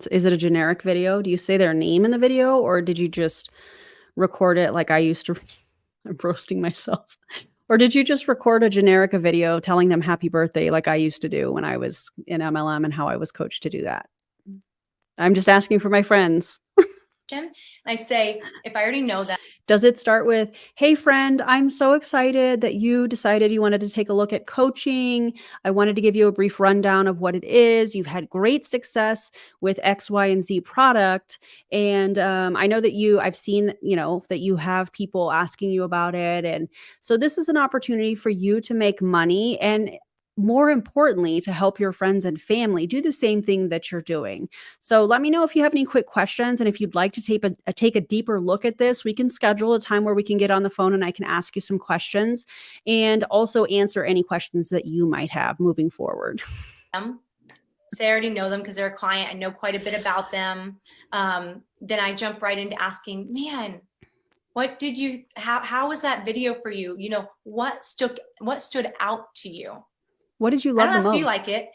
Is it a generic video? Do you say their name in the video or did you just record it like I used to? I'm roasting myself. Or did you just record a generic video telling them happy birthday like I used to do when I was in MLM and how I was coached to do that? I'm just asking for my friends. I say, if I already know that. Does it start with, hey friend, I'm so excited that you decided you wanted to take a look at coaching. I wanted to give you a brief rundown of what it is. You've had great success with X, Y, and Z product. And I know that I've seen, that you have people asking you about it. And so this is an opportunity for you to make money and more importantly, to help your friends and family do the same thing that you're doing. So let me know if you have any quick questions. And if you'd like to take a deeper look at this, we can schedule a time where we can get on the phone and I can ask you some questions and also answer any questions that you might have moving forward. Say I already know them because they're a client. I know quite a bit about them. Then I jump right into asking, man, how was that video for you? What stood out to you? What did you love the most? I don't ask if you like it.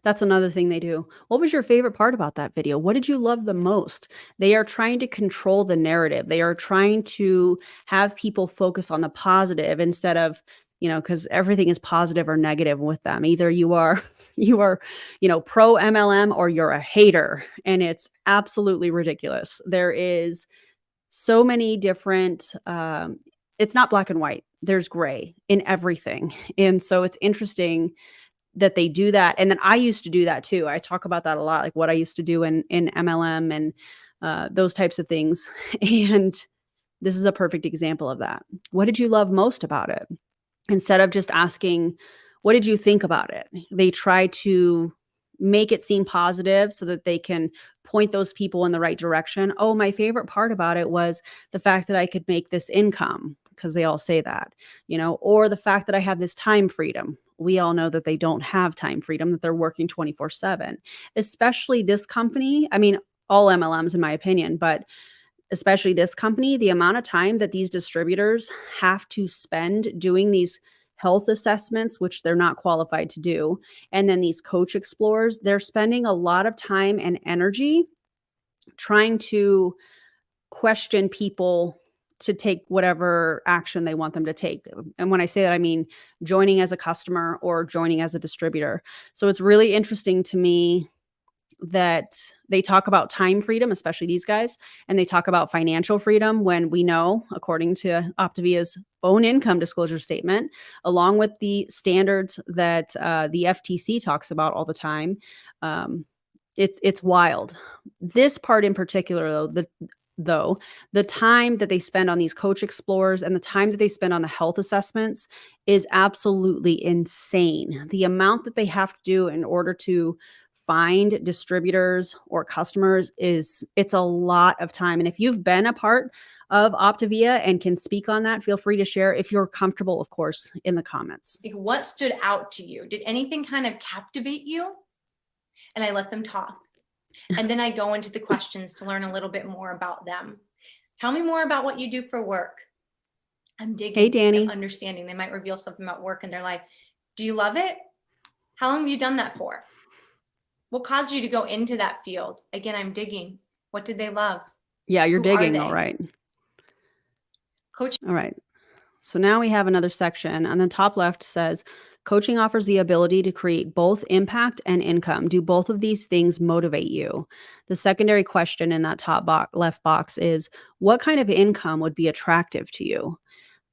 That's another thing they do. What was your favorite part about that video? What did you love the most? They are trying to control the narrative. They are trying to have people focus on the positive instead of, because everything is positive or negative with them. Either you are, pro MLM or you're a hater. And it's absolutely ridiculous. There is so many different, it's not black and white. There's gray in everything. And so it's interesting that they do that. And then I used to do that too. I talk about that a lot, like what I used to do in MLM and those types of things. And this is a perfect example of that. What did you love most about it? Instead of just asking, what did you think about it? They try to make it seem positive so that they can point those people in the right direction. Oh, my favorite part about it was the fact that I could make this income, because they all say that, or the fact that I have this time freedom. We all know that they don't have time freedom, that they're working 24/7, especially this company. I mean, all MLMs in my opinion, but especially this company, the amount of time that these distributors have to spend doing these health assessments, which they're not qualified to do. And then these Coach Explorers, they're spending a lot of time and energy trying to question people to take whatever action they want them to take. And when I say that, I mean joining as a customer or joining as a distributor. So it's really interesting to me that they talk about time freedom, especially these guys, and they talk about financial freedom when we know, according to Optavia's own income disclosure statement, along with the standards that the FTC talks about all the time, it's wild. This part in particular, though, the time that they spend on these coach explorers and the time that they spend on the health assessments is absolutely insane. The amount that they have to do in order to find distributors or customers it's a lot of time. And if you've been a part of Optavia and can speak on that, feel free to share if you're comfortable, of course, in the comments. Like, what stood out to you? Did anything kind of captivate you? And I let them talk. And then I go into the questions to learn a little bit more about them. Tell me more about what you do for work. I'm digging. Hey, Danny. I'm understanding. They might reveal something about work in their life. Do you love it? How long have you done that for? What caused you to go into that field? Again, I'm digging. What did they love? Yeah, you're Who are digging, they? all right. Coach. All right. So now we have another section. On the top left says, coaching offers the ability to create both impact and income. Do both of these things motivate you? The secondary question in that top left box is, what kind of income would be attractive to you?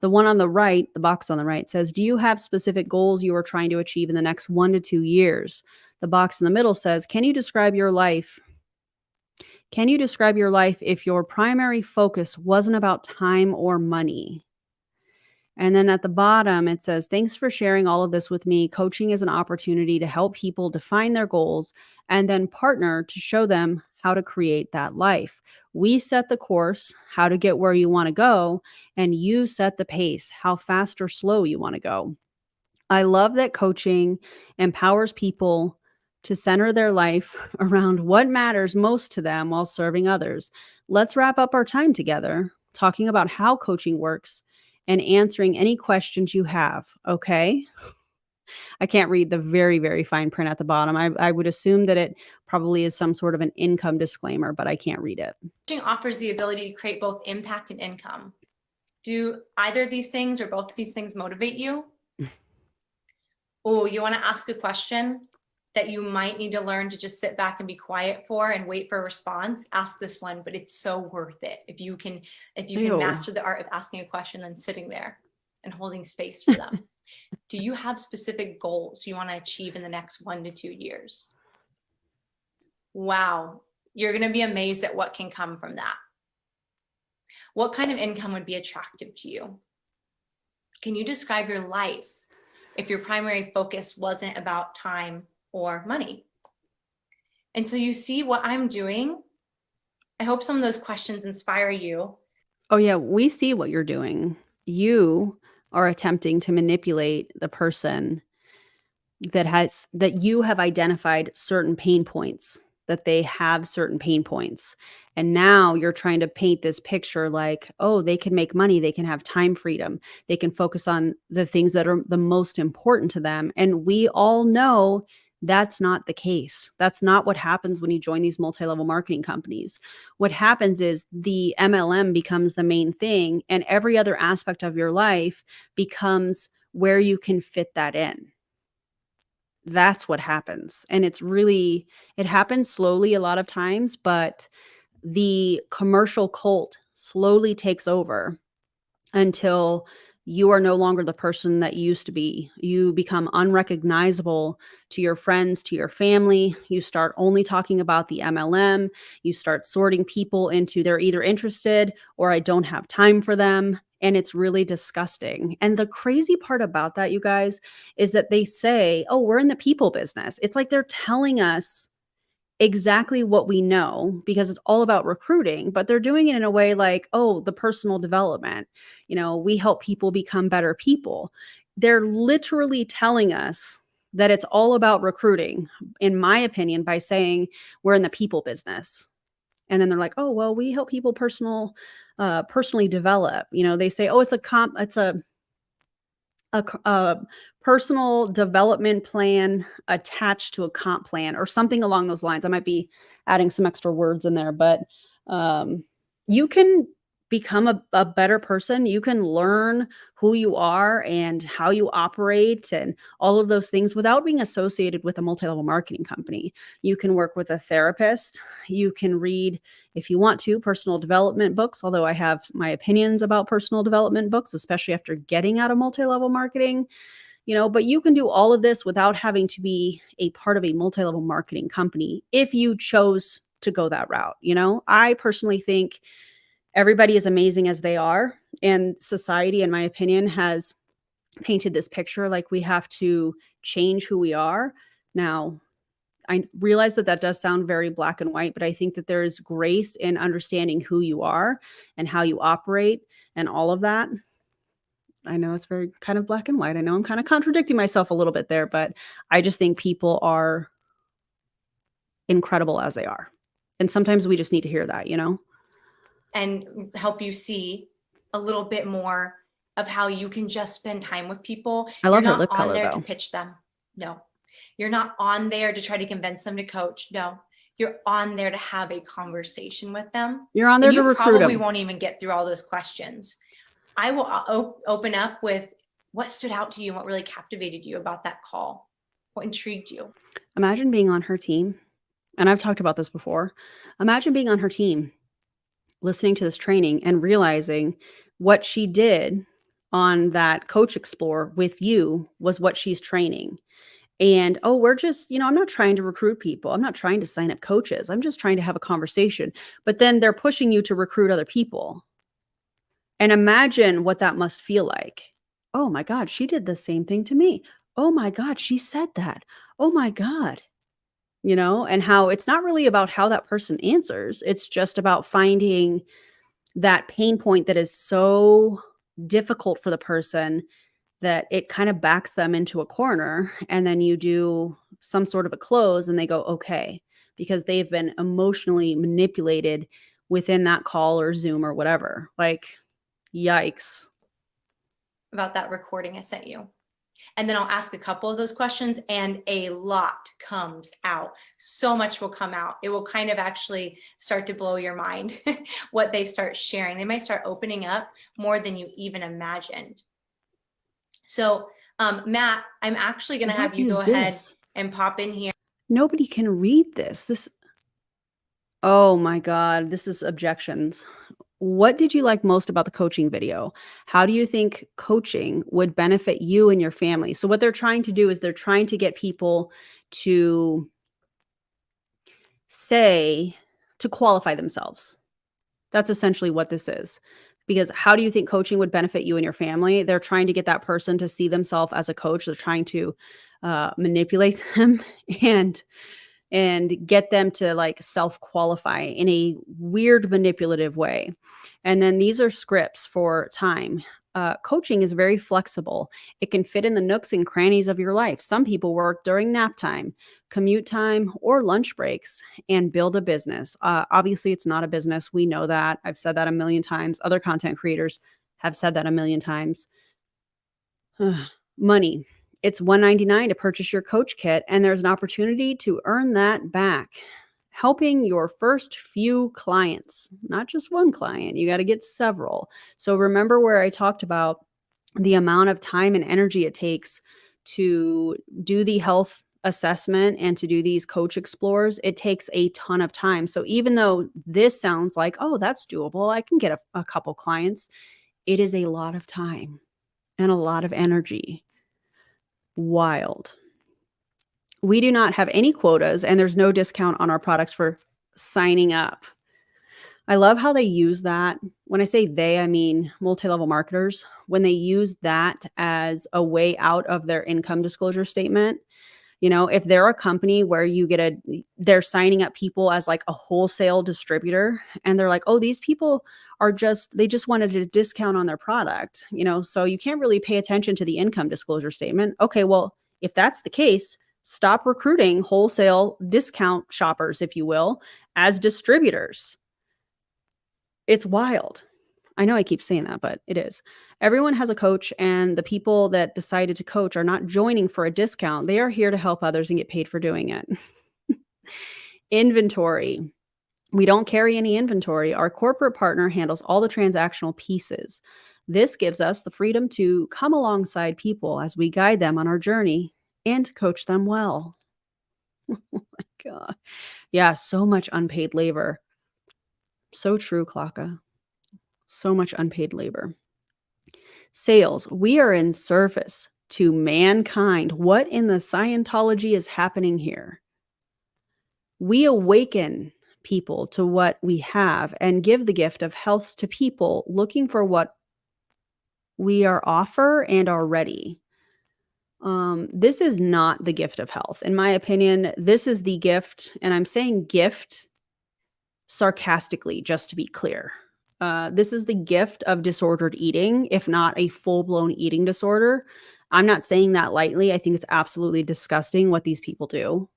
The one on the right, the box on the right, says, do you have specific goals you are trying to achieve in the next 1 to 2 years? The box in the middle says, can you describe your life? Can you describe your life if your primary focus wasn't about time or money? And then at the bottom, it says, thanks for sharing all of this with me. Coaching is an opportunity to help people define their goals and then partner to show them how to create that life. We set the course, how to get where you want to go, and you set the pace, how fast or slow you want to go. I love that coaching empowers people to center their life around what matters most to them while serving others. Let's wrap up our time together talking about how coaching works and answering any questions you have. Okay. I can't read the very, very fine print at the bottom. I would assume that it probably is some sort of an income disclaimer, but I can't read it. Coaching offers the ability to create both impact and income. Do either of these things or both of these things motivate you? Oh, you want to ask a question that you might need to learn to just sit back and be quiet for and wait for a response? Ask this one, but it's so worth it. If you can master the art of asking a question and sitting there and holding space for them. Do you have specific goals you want to achieve in the next 1 to 2 years? Wow, you're going to be amazed at what can come from that. What kind of income would be attractive to you? Can you describe your life if your primary focus wasn't about time or money? And so you see what I'm doing. I hope some of those questions inspire you. Oh yeah, we see what you're doing. You are attempting to manipulate the person that you have identified certain pain points, that they have certain pain points. And now you're trying to paint this picture like, oh, they can make money, they can have time freedom, they can focus on the things that are the most important to them. And we all know that's not the case. That's not what happens when you join these multi-level marketing companies. What happens is the MLM becomes the main thing, and every other aspect of your life becomes where you can fit that in. That's what happens. And it happens slowly a lot of times, but the commercial cult slowly takes over until you are no longer the person that you used to be. You become unrecognizable to your friends, to your family. You start only talking about the MLM. You start sorting people into they're either interested or I don't have time for them. And it's really disgusting. And the crazy part about that, you guys, is that they say, oh, we're in the people business. It's like they're telling us exactly what we know because it's all about recruiting, but they're doing it in a way like, oh, the personal development, we help people become better people. They're literally telling us that it's all about recruiting, in my opinion, by saying we're in the people business. And then they're like, oh, well, we help people personally develop. They say, oh, it's a personal development plan attached to a comp plan or something along those lines. I might be adding some extra words in there, but you can become a better person. You can learn who you are and how you operate and all of those things without being associated with a multi-level marketing company. You can work with a therapist. You can read, if you want to, personal development books, although I have my opinions about personal development books, especially after getting out of multi-level marketing. But you can do all of this without having to be a part of a multi-level marketing company if you chose to go that route. I personally think everybody is amazing as they are, and society, in my opinion, has painted this picture like we have to change who we are. Now, I realize that does sound very black and white, but I think that there is grace in understanding who you are and how you operate and all of that. I know it's very kind of black and white. I know I'm kind of contradicting myself a little bit there, but I just think people are incredible as they are. And sometimes we just need to hear that, and help you see a little bit more of how you can just spend time with people. I love You're her not lip on color, there though. to pitch them. No, you're not on there to try to convince them to coach. No, you're on there to have a conversation with them. You're on there to recruit probably them. won't even get through all those questions. I will open up with what stood out to you and what really captivated you about that call. What intrigued you? Imagine being on her team. And I've talked about this before. Imagine being on her team, listening to this training and realizing what she did on that Coach Explore with you was what she's training. And, we're just, I'm not trying to recruit people. I'm not trying to sign up coaches. I'm just trying to have a conversation. But then they're pushing you to recruit other people. And imagine what that must feel like. Oh my God, she did the same thing to me. Oh my God, she said that. Oh my God. And how it's not really about how that person answers. It's just about finding that pain point that is so difficult for the person that it kind of backs them into a corner. And then you do some sort of a close and they go, okay, because they've been emotionally manipulated within that call or Zoom or whatever. Like, yikes. About that recording I sent you. And then I'll ask a couple of those questions and a lot comes out. So much will come out. It will kind of actually start to blow your mind what they start sharing. They might start opening up more than you even imagined. So, Matt, I'm actually going to have you go ahead and pop in here. Nobody can read this. Oh my God, this is Objections. What did you like most about the coaching video? How do you think coaching would benefit you and your family? So what they're trying to do is they're trying to get people to qualify themselves. That's essentially what this is. Because how do you think coaching would benefit you and your family? They're trying to get that person to see themselves as a coach. They're trying to manipulate them and get them to like self-qualify in a weird manipulative way. And then these are scripts for time. Coaching is very flexible. It can fit in the nooks and crannies of your life. Some people work during nap time, commute time, or lunch breaks and build a business. Obviously, it's not a business. We know that. I've said that a million times. Other content creators have said that a million times. Money. It's $199 to purchase your coach kit, and there's an opportunity to earn that back. Helping your first few clients, not just one client, you got to get several. So remember where I talked about the amount of time and energy it takes to do the health assessment and to do these coach explores. It takes a ton of time. So even though this sounds like, oh, that's doable, I can get a couple clients, it is a lot of time and a lot of energy. Wild. We do not have any quotas and there's no discount on our products for signing up. I love how they use that. When I say they, I mean multi-level marketers. When they use that as a way out of their income disclosure statement, if they're a company where they're signing up people as like a wholesale distributor and they're like, oh, these people they just wanted a discount on their product, so you can't really pay attention to the income disclosure statement. Okay, well, if that's the case, stop recruiting wholesale discount shoppers, if you will, as distributors. It's wild. I know I keep saying that, but it is. Everyone has a coach, and the people that decided to coach are not joining for a discount. They are here to help others and get paid for doing it. Inventory. We don't carry any inventory. Our corporate partner handles all the transactional pieces. This gives us the freedom to come alongside people as we guide them on our journey and to coach them well. Oh my God. Yeah, so much unpaid labor. So true, Klaka. So much unpaid labor. Sales. We are in service to mankind. What in the Scientology is happening here? We awaken people to what we have and give the gift of health to people looking for what we are offer and are ready. This is not the gift of health. In my opinion, this is the gift, and I'm saying gift sarcastically, just to be clear. This is the gift of disordered eating, if not a full-blown eating disorder. I'm not saying that lightly. I think it's absolutely disgusting what these people do.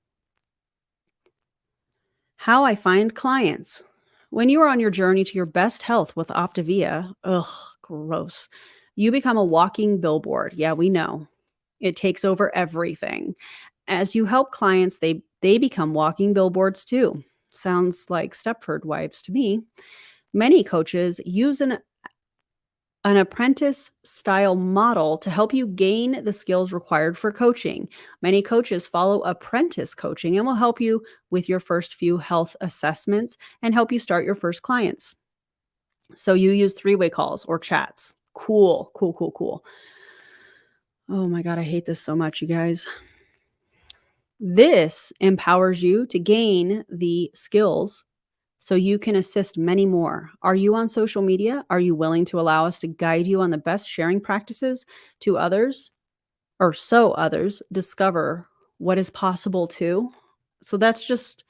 How I find clients. When you are on your journey to your best health with Optavia, ugh, gross. You become a walking billboard. Yeah, we know. It takes over everything. As you help clients, they become walking billboards too. Sounds like Stepford Wives to me. Many coaches use an apprentice style model to help you gain the skills required for coaching. Many coaches follow apprentice coaching and will help you with your first few health assessments and help you start your first clients. So you use three-way calls or chats. Cool, cool, cool, cool. Oh my God, I hate this so much, you guys. This empowers you to gain the skills so you can assist many more. Are you on social media? Are you willing to allow us to guide you on the best sharing practices to others, or so others discover what is possible too? So that's just,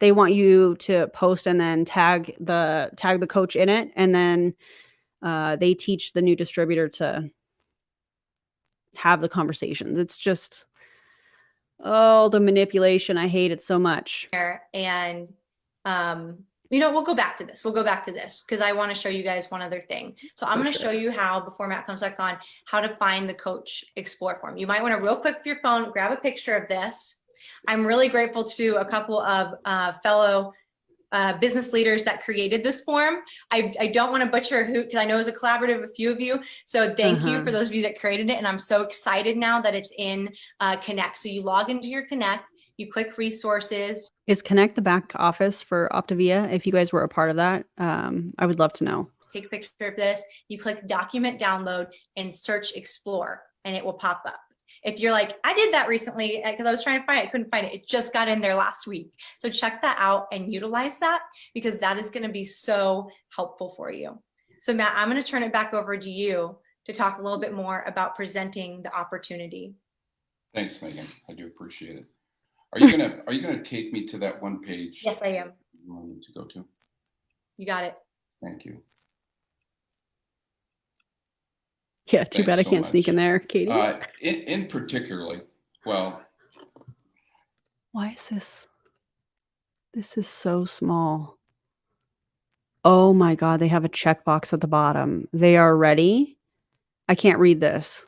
they want you to post and then tag the coach in it, and then they teach the new distributor to have the conversations. It's just, oh, the manipulation. I hate it so much. And we'll go back to this. We'll go back to this because I want to show you guys one other thing. So I'm going to show you how, before Matt comes back on, how to find the Coach Explore form. You might want to real quick with your phone, grab a picture of this. I'm really grateful to a couple of fellow business leaders that created this form. I don't want to butcher who, because I know it was a collaborative of a few of you. So thank you for those of you that created it. And I'm so excited now that it's in Connect. So you log into your Connect, you click resources. Is Connect the back office for Optavia? If you guys were a part of that, I would love to know. Take a picture of this, you click document download and search Explore, and it will pop up. If you're like, I did that recently because I was trying to find it, I couldn't find it. It just got in there last week. So check that out and utilize that, because that is going to be so helpful for you. So Matt, I'm going to turn it back over to you to talk a little bit more about presenting the opportunity. Thanks, Megan. I do appreciate it. Are you gonna take me to that one page? Yes, I am. You want me to go to? You got it. Thank you. Yeah, too bad I can't sneak in there, Katie. In particularly, well. Why is this? This is so small. Oh my God, they have a checkbox at the bottom. They are ready. I can't read this.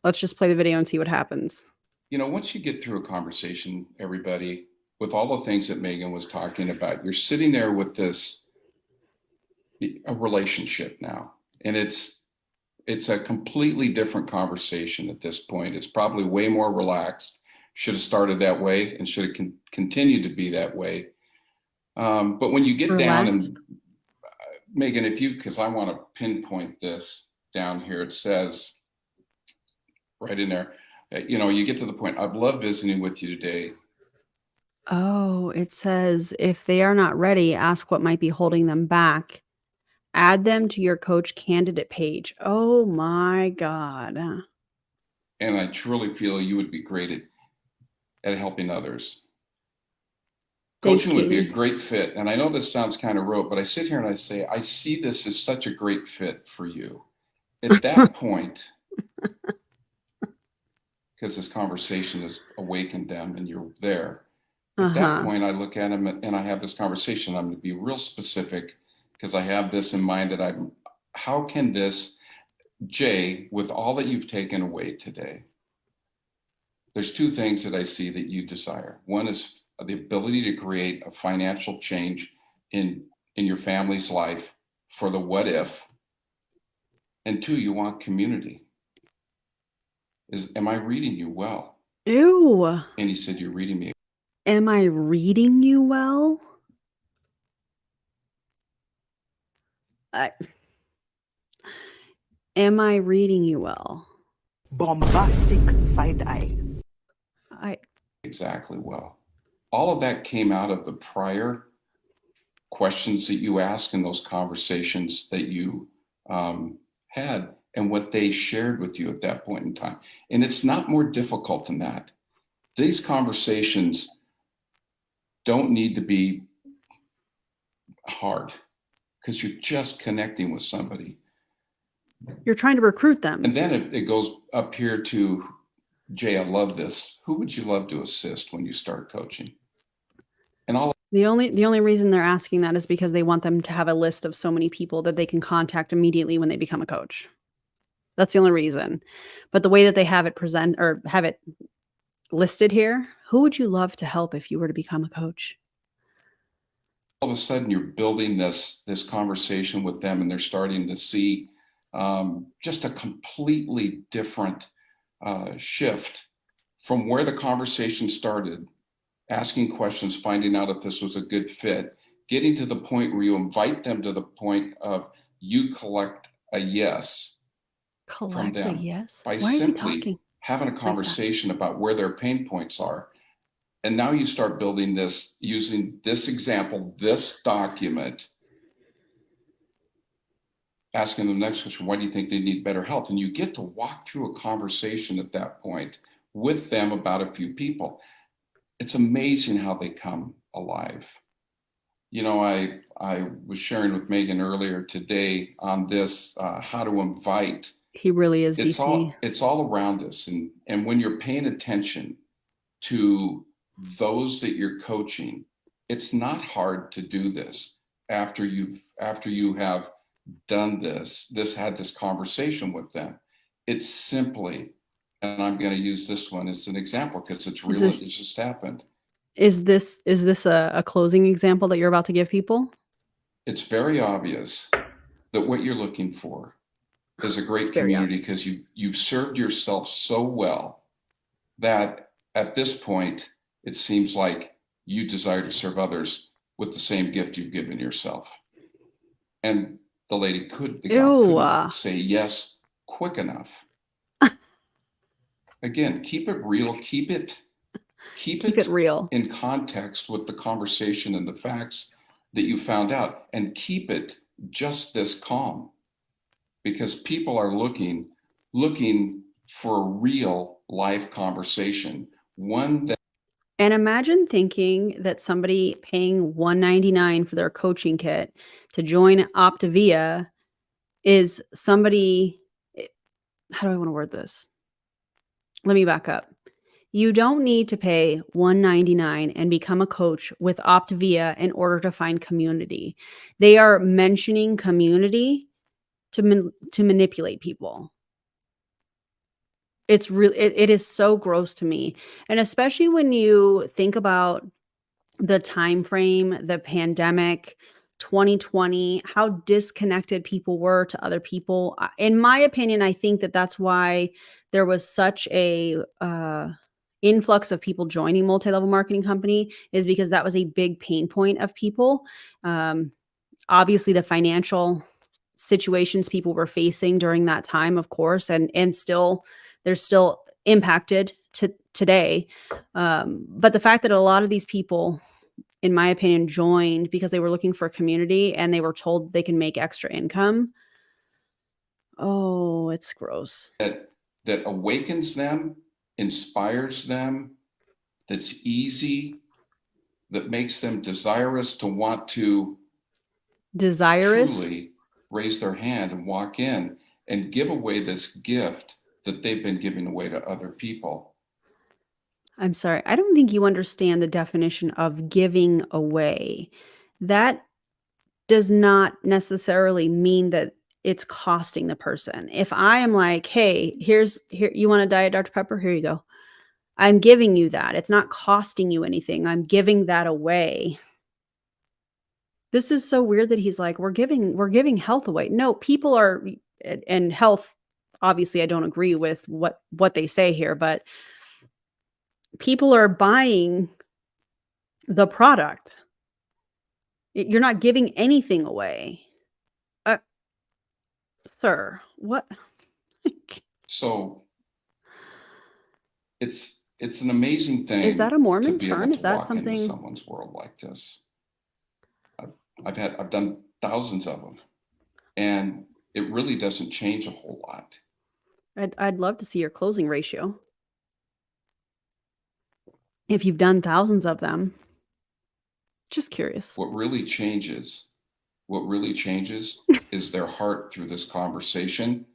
Let's just play the video and see what happens. Once you get through a conversation, everybody, with all the things that Megan was talking about, you're sitting there with a relationship now, and it's a completely different conversation at this point. It's probably way more relaxed. Should have started that way and should have continued to be that way. But when you get down, and Megan, because I want to pinpoint this down here, it says right in there, you get to the point, I've loved visiting with you today. Oh, it says, if they are not ready, ask what might be holding them back. Add them to your coach candidate page. Oh my God. And I truly feel you would be great at helping others. Coaching would be a great fit. And I know this sounds kind of rote, but I sit here and I say, I see this as such a great fit for you. At that point, because this conversation has awakened them and you're there. At that point, I look at them and I have this conversation. I'm going to be real specific because I have this in mind that how can this, Jay, with all that you've taken away today, there's two things that I see that you desire. One is the ability to create a financial change in your family's life for the what if. And 2, you want community. Am I reading you well? Ew. And he said, you're reading me. Am I reading you well? Am I reading you well? Bombastic side eye. Exactly well. All of that came out of the prior questions that you asked in those conversations that you had and what they shared with you at that point in time. And it's not more difficult than that. These conversations don't need to be hard because you're just connecting with somebody. You're trying to recruit them. And then it goes up here to, Jay, I love this. Who would you love to assist when you start coaching? And all the only reason they're asking that is because they want them to have a list of so many people that they can contact immediately when they become a coach. That's the only reason. But the way that they have it have it listed here, who would you love to help if you were to become a coach? of a sudden you're building this conversation with them, and they're starting to see just a completely different shift from where the conversation started, asking questions, finding out if this was a good fit, getting to the point where you invite them to the point of you collect a yes from them by simply having a conversation about where their pain points are. And now you start building this using this example, this document, asking them the next question, why do you think they need better health? And you get to walk through a conversation at that point with them about a few people. It's amazing how they come alive. You know, I was sharing with Megan earlier today on this, how to invite. He really is, DC. It's all around us. And when you're paying attention to those that you're coaching, it's not hard to do this after you have done had this conversation with them. It's simply, and I'm going to use this one as an example because it's real. It just happened. Is this a closing example that you're about to give people? It's very obvious that what you're looking for is a great community because you've served yourself so well that at this point, it seems like you desire to serve others with the same gift you've given yourself. And the lady couldn't say yes quick enough. Again, keep it real, keep it real in context with the conversation and the facts that you found out, and keep it just this calm, because people are looking for a real life conversation, one that. And imagine thinking that somebody paying $199 for their coaching kit to join Optavia is somebody. How do I want to word this? Let me back up. You don't need to pay $199 and become a coach with Optavia in order to find community. They are mentioning community to manipulate people. It's really, it is so gross to me. And especially when you think about the time frame, the pandemic, 2020, how disconnected people were to other people. In my opinion, I think that that's why there was such a influx of people joining multi-level marketing company, is because that was a big pain point of people. Obviously, the financial situations people were facing during that time, of course, and still they're still impacted to today. But the fact that a lot of these people, in my opinion, joined because they were looking for a community and they were told they can make extra income. Oh, it's gross. That awakens them, inspires them, that's easy, that makes them desirous to want to truly raise their hand and walk in and give away this gift that they've been giving away to other people. I'm sorry. I don't think you understand the definition of giving away. That does not necessarily mean that it's costing the person. If I am like, hey, here, you want a Diet Dr. Pepper? Here you go. I'm giving you that. It's not costing you anything. I'm giving that away. This is so weird that he's like, we're giving health away. No, people are, and health, obviously I don't agree with what they say here, but people are buying the product. You're not giving anything away. Sir, what? So it's an amazing thing. Is that a to Mormon be term? able Is to that walk into something? someone's world like this? I've done thousands of them, and it really doesn't change a whole lot. I'd love to see your closing ratio. If you've done thousands of them. Just curious. What really changes is their heart through this conversation,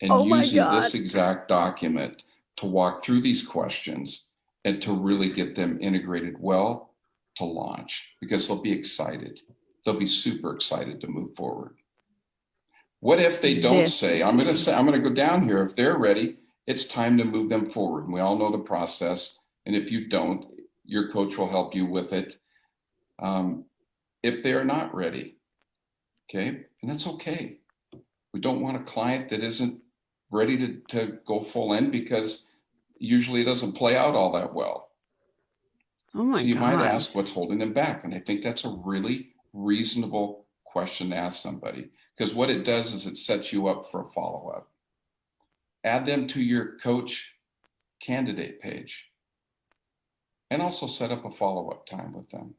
and Oh my using this God. exact document to walk through these questions and to really get them integrated well to launch, because they'll be excited. They'll be super excited to move forward. What if they don't say, I'm going to go down here. If they're ready, it's time to move them forward. And we all know the process. And if you don't, your coach will help you with it. If they are not ready, okay, and that's okay. We don't want a client that isn't ready to go full in, because usually it doesn't play out all that well. Oh my So you God. might ask what's holding them back. And I think that's a really reasonable question to ask somebody, because what it does is it sets you up for a follow-up. Add them to your coach candidate page, and also set up a follow-up time with them.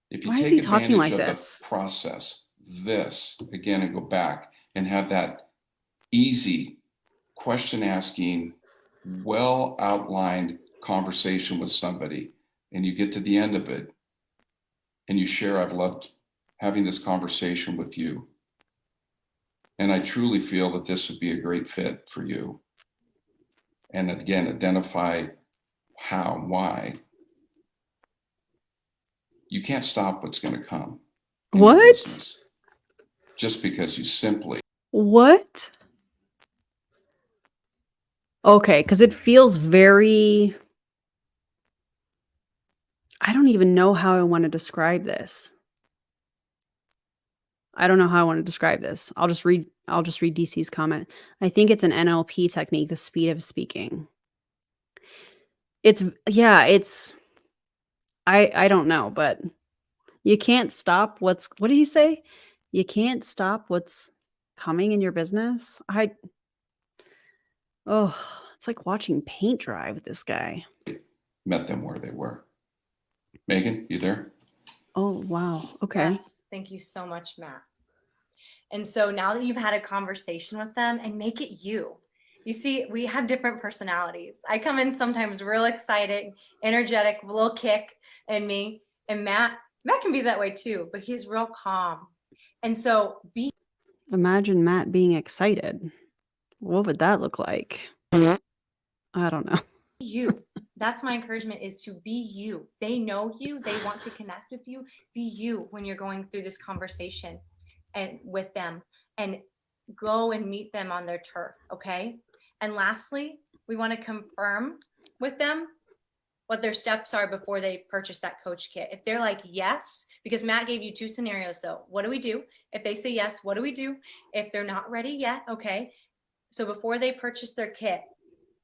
If you Why is take he talking advantage like of this? the process, this again, and go back and have that easy question asking, well outlined conversation with somebody, and you get to the end of it and you share, I've loved having this conversation with you, and I truly feel that this would be a great fit for you. And again, identify how, why. You can't stop what's going to come in your What? business just because you simply. What? Okay, because it feels very, I don't even know how I want to describe this. I don't know how I want to describe this. I'll just read DC's comment. I think it's an NLP technique, the speed of speaking. I don't know, but you can't stop what did he say? You can't stop what's coming in your business. It's like watching paint dry with this guy. Met them where they were. Megan, you there? Oh, wow. Okay. Yes, thank you so much, Matt. And so now that you've had a conversation with them, and make it you. You see, we have different personalities. I come in sometimes real excited, energetic, a little kick in me. And Matt can be that way too, but he's real calm. And so Imagine Matt being excited. What would that look like? I don't know. you. That's my encouragement, is to be you. They know you. They want to connect with you. Be you when you're going through this conversation and with them, and go and meet them on their turf. Okay. And lastly, we want to confirm with them what their steps are before they purchase that coach kit. If they're like, yes, because Matt gave you two scenarios. So what do we do? If they say yes, what do we do? If they're not ready yet, okay. So before they purchase their kit,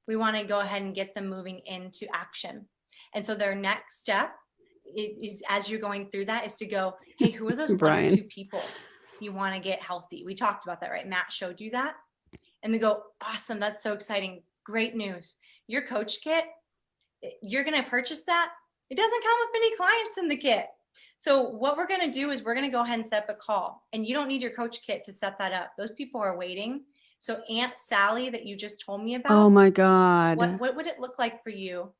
we want to go ahead and get them moving into action. And so their next step is, as you're going through that, is to go, hey, who are those one or two people you want to get healthy? We talked about that, right? Matt showed you that. And they go, awesome, that's so exciting. Great news. Your coach kit, you're going to purchase that. It doesn't come with any clients in the kit. So what we're going to do is we're going to go ahead and set up a call, and you don't need your coach kit to set that up. Those people are waiting. So Aunt Sally that you just told me about. Oh my God. What would it look like for you?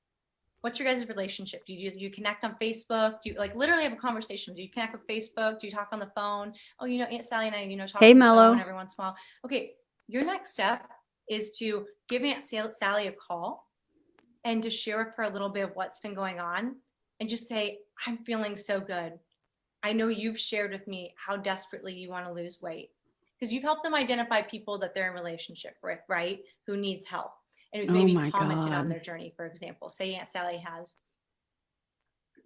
What's your guys' relationship? Do you connect on Facebook? Do you like literally have a conversation? Do you connect with Facebook? Do you talk on the phone? Oh, Aunt Sally and I, talk on the phone every once in a while. Okay. Your next step is to give Aunt Sally a call and to share with her a little bit of what's been going on, and just say, I'm feeling so good. I know you've shared with me how desperately you want to lose weight, because you've helped them identify people that they're in relationship with, right? Who needs help and who's maybe commented on their journey, for example. Say Aunt Sally has.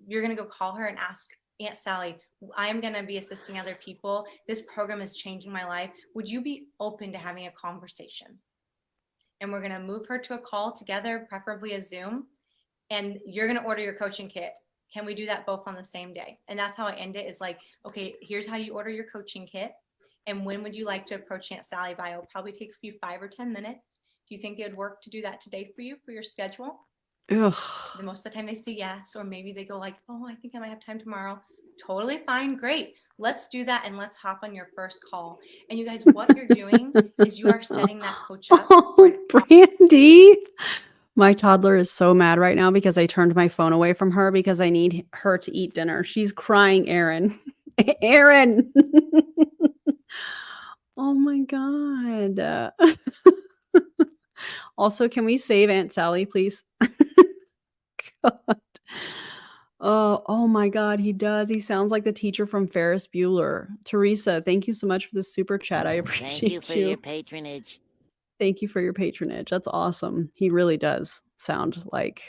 You're going to go call her and ask Aunt Sally, I'm going to be assisting other people. This program is changing my life. Would you be open to having a conversation? And we're going to move her to a call together, preferably a Zoom. And you're going to order your coaching kit. Can we do that both on the same day? And that's how I end it, is like, okay, here's how you order your coaching kit. And when would you like to approach Aunt Sally by? It'll probably take you 5 or 10 minutes. Do you think it would work to do that today for you, for your schedule? Ugh. The most of the time they say yes, or maybe they go like, oh, I think I might have time tomorrow. Totally fine. Great. Let's do that. And let's hop on your first call. And you guys, what you're doing is you are setting that coach up. Oh, Brandy. My toddler is so mad right now because I turned my phone away from her because I need her to eat dinner. She's crying, Aaron. Aaron. Oh my God. Also, can we save Aunt Sally, please? God. Oh my God, he does. He sounds like the teacher from Ferris Bueller. Teresa, thank you so much for the super chat. I appreciate Thank you for your patronage. Thank you for your patronage. That's awesome. He really does sound like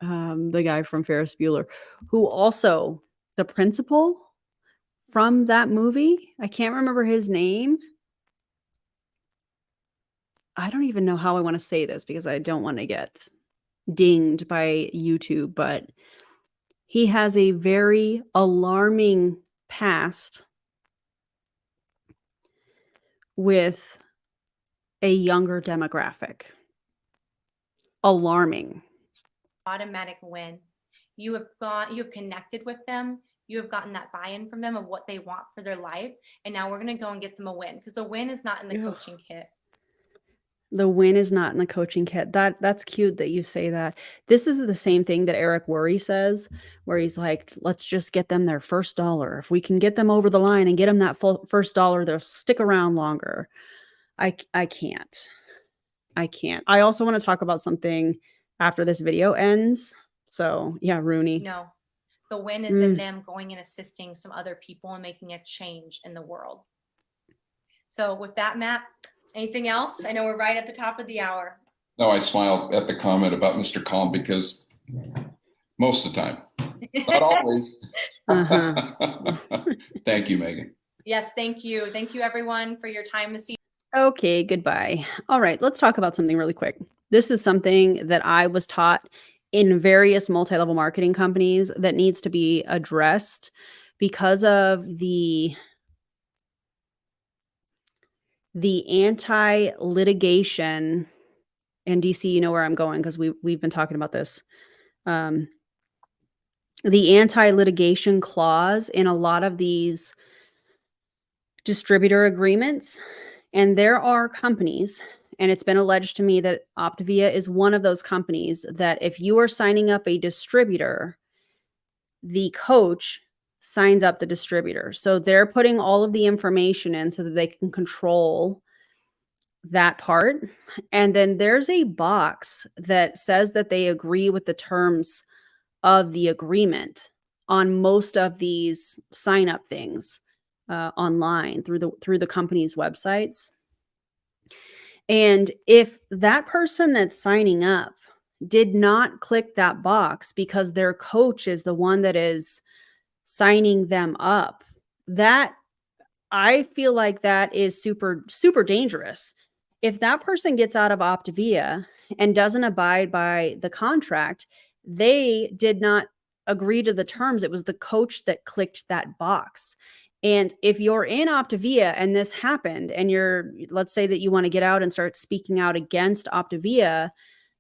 the guy from Ferris Bueller, who also the principal from that movie. I can't remember his name. I don't even know how I want to say this because I don't want to get dinged by YouTube, but he has a very alarming past with a younger demographic. Alarming. Automatic win. You have connected with them. You have gotten that buy-in from them of what they want for their life. And now we're going to go and get them a win, because the win is not in the coaching kit. The win is not in the coaching kit. That's cute that you say that. This is the same thing that Eric Worre says, where he's like, let's just get them their first dollar. If we can get them over the line and get them that first dollar, they'll stick around longer. I can't. I also want to talk about something after this video ends. So yeah, Rooney. No, the win is in them going and assisting some other people and making a change in the world. So with that, Matt, anything else? I know we're right at the top of the hour. No, I smiled at the comment about Mr. Calm because most of the time, not always. Thank you, Megan. Yes, thank you. Thank you, everyone, for your time this evening. Okay, goodbye. All right, let's talk about something really quick. This is something that I was taught in various multi-level marketing companies that needs to be addressed because of the anti-litigation, and DC, you know where I'm going because we've been talking about this. The anti-litigation clause in a lot of these distributor agreements. And there are companies, and it's been alleged to me that Optavia is one of those companies, that if you are signing up a distributor, the coach signs up the distributor. So they're putting all of the information in so that they can control that part. And then there's a box that says that they agree with the terms of the agreement on most of these sign up things online through the company's websites. And if that person that's signing up did not click that box because their coach is the one that is signing them up, that I feel like that is super, super dangerous. If that person gets out of Optavia and doesn't abide by the contract, they did not agree to the terms. It was the coach that clicked that box. And if you're in Optavia and this happened, and let's say that you want to get out and start speaking out against Optavia,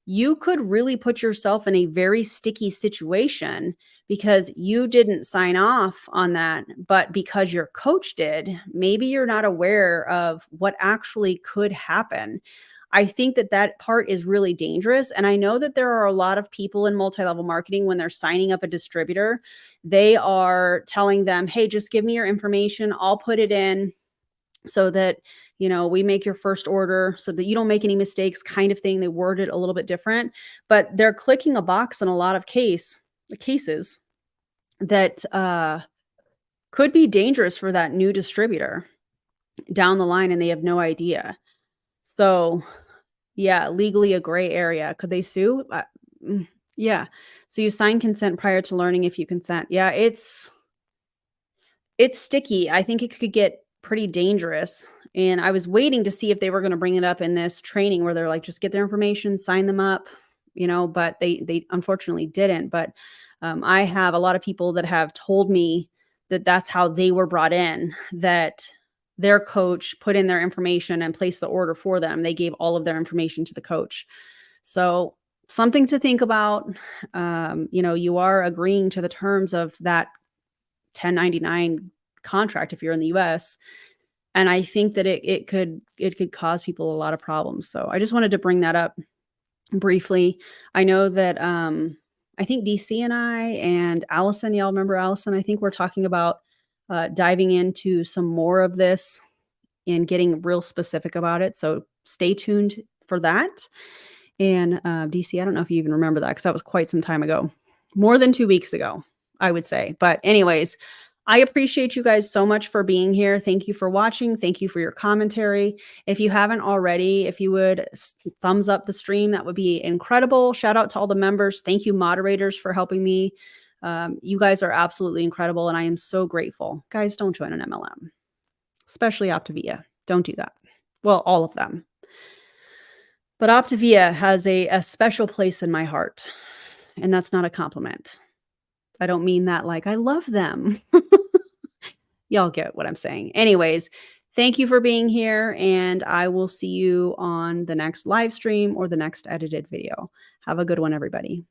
you could really put yourself in a very sticky situation because you didn't sign off on that, but because your coach did, maybe you're not aware of what actually could happen. I think that part is really dangerous. And I know that there are a lot of people in multi-level marketing, when they're signing up a distributor, they are telling them, hey, just give me your information. I'll put it in so that, we make your first order so that you don't make any mistakes, kind of thing. They word it a little bit different, but they're clicking a box in a lot of cases that could be dangerous for that new distributor down the line, and they have no idea. So yeah, legally a gray area. Could they sue? Yeah. So you sign consent prior to learning if you consent. Yeah, it's it's sticky. I think it could get pretty dangerous. And I was waiting to see if they were going to bring it up in this training where they're like, just get their information, sign them up, but they unfortunately didn't. But I have a lot of people that have told me that that's how they were brought in, that their coach put in their information and placed the order for them. They gave all of their information to the coach. So something to think about. You are agreeing to the terms of that 1099 contract if you're in the US. And I think that it could cause people a lot of problems. So I just wanted to bring that up briefly. I know that I think DC and I and Allison, y'all remember Allison? I think we're talking about diving into some more of this and getting real specific about it. So stay tuned for that. And DC, I don't know if you even remember that because that was quite some time ago, more than 2 weeks ago, I would say. But anyways, I appreciate you guys so much for being here. Thank you for watching. Thank you for your commentary. If you haven't already, if you would thumbs up the stream, that would be incredible. Shout out to all the members. Thank you, moderators, for helping me. You guys are absolutely incredible, and I am so grateful. Guys, don't join an MLM, especially Optavia. Don't do that. Well, all of them. But Optavia has a special place in my heart, and that's not a compliment. I don't mean that like I love them. Y'all get what I'm saying. Anyways, thank you for being here, and I will see you on the next live stream or the next edited video. Have a good one, everybody.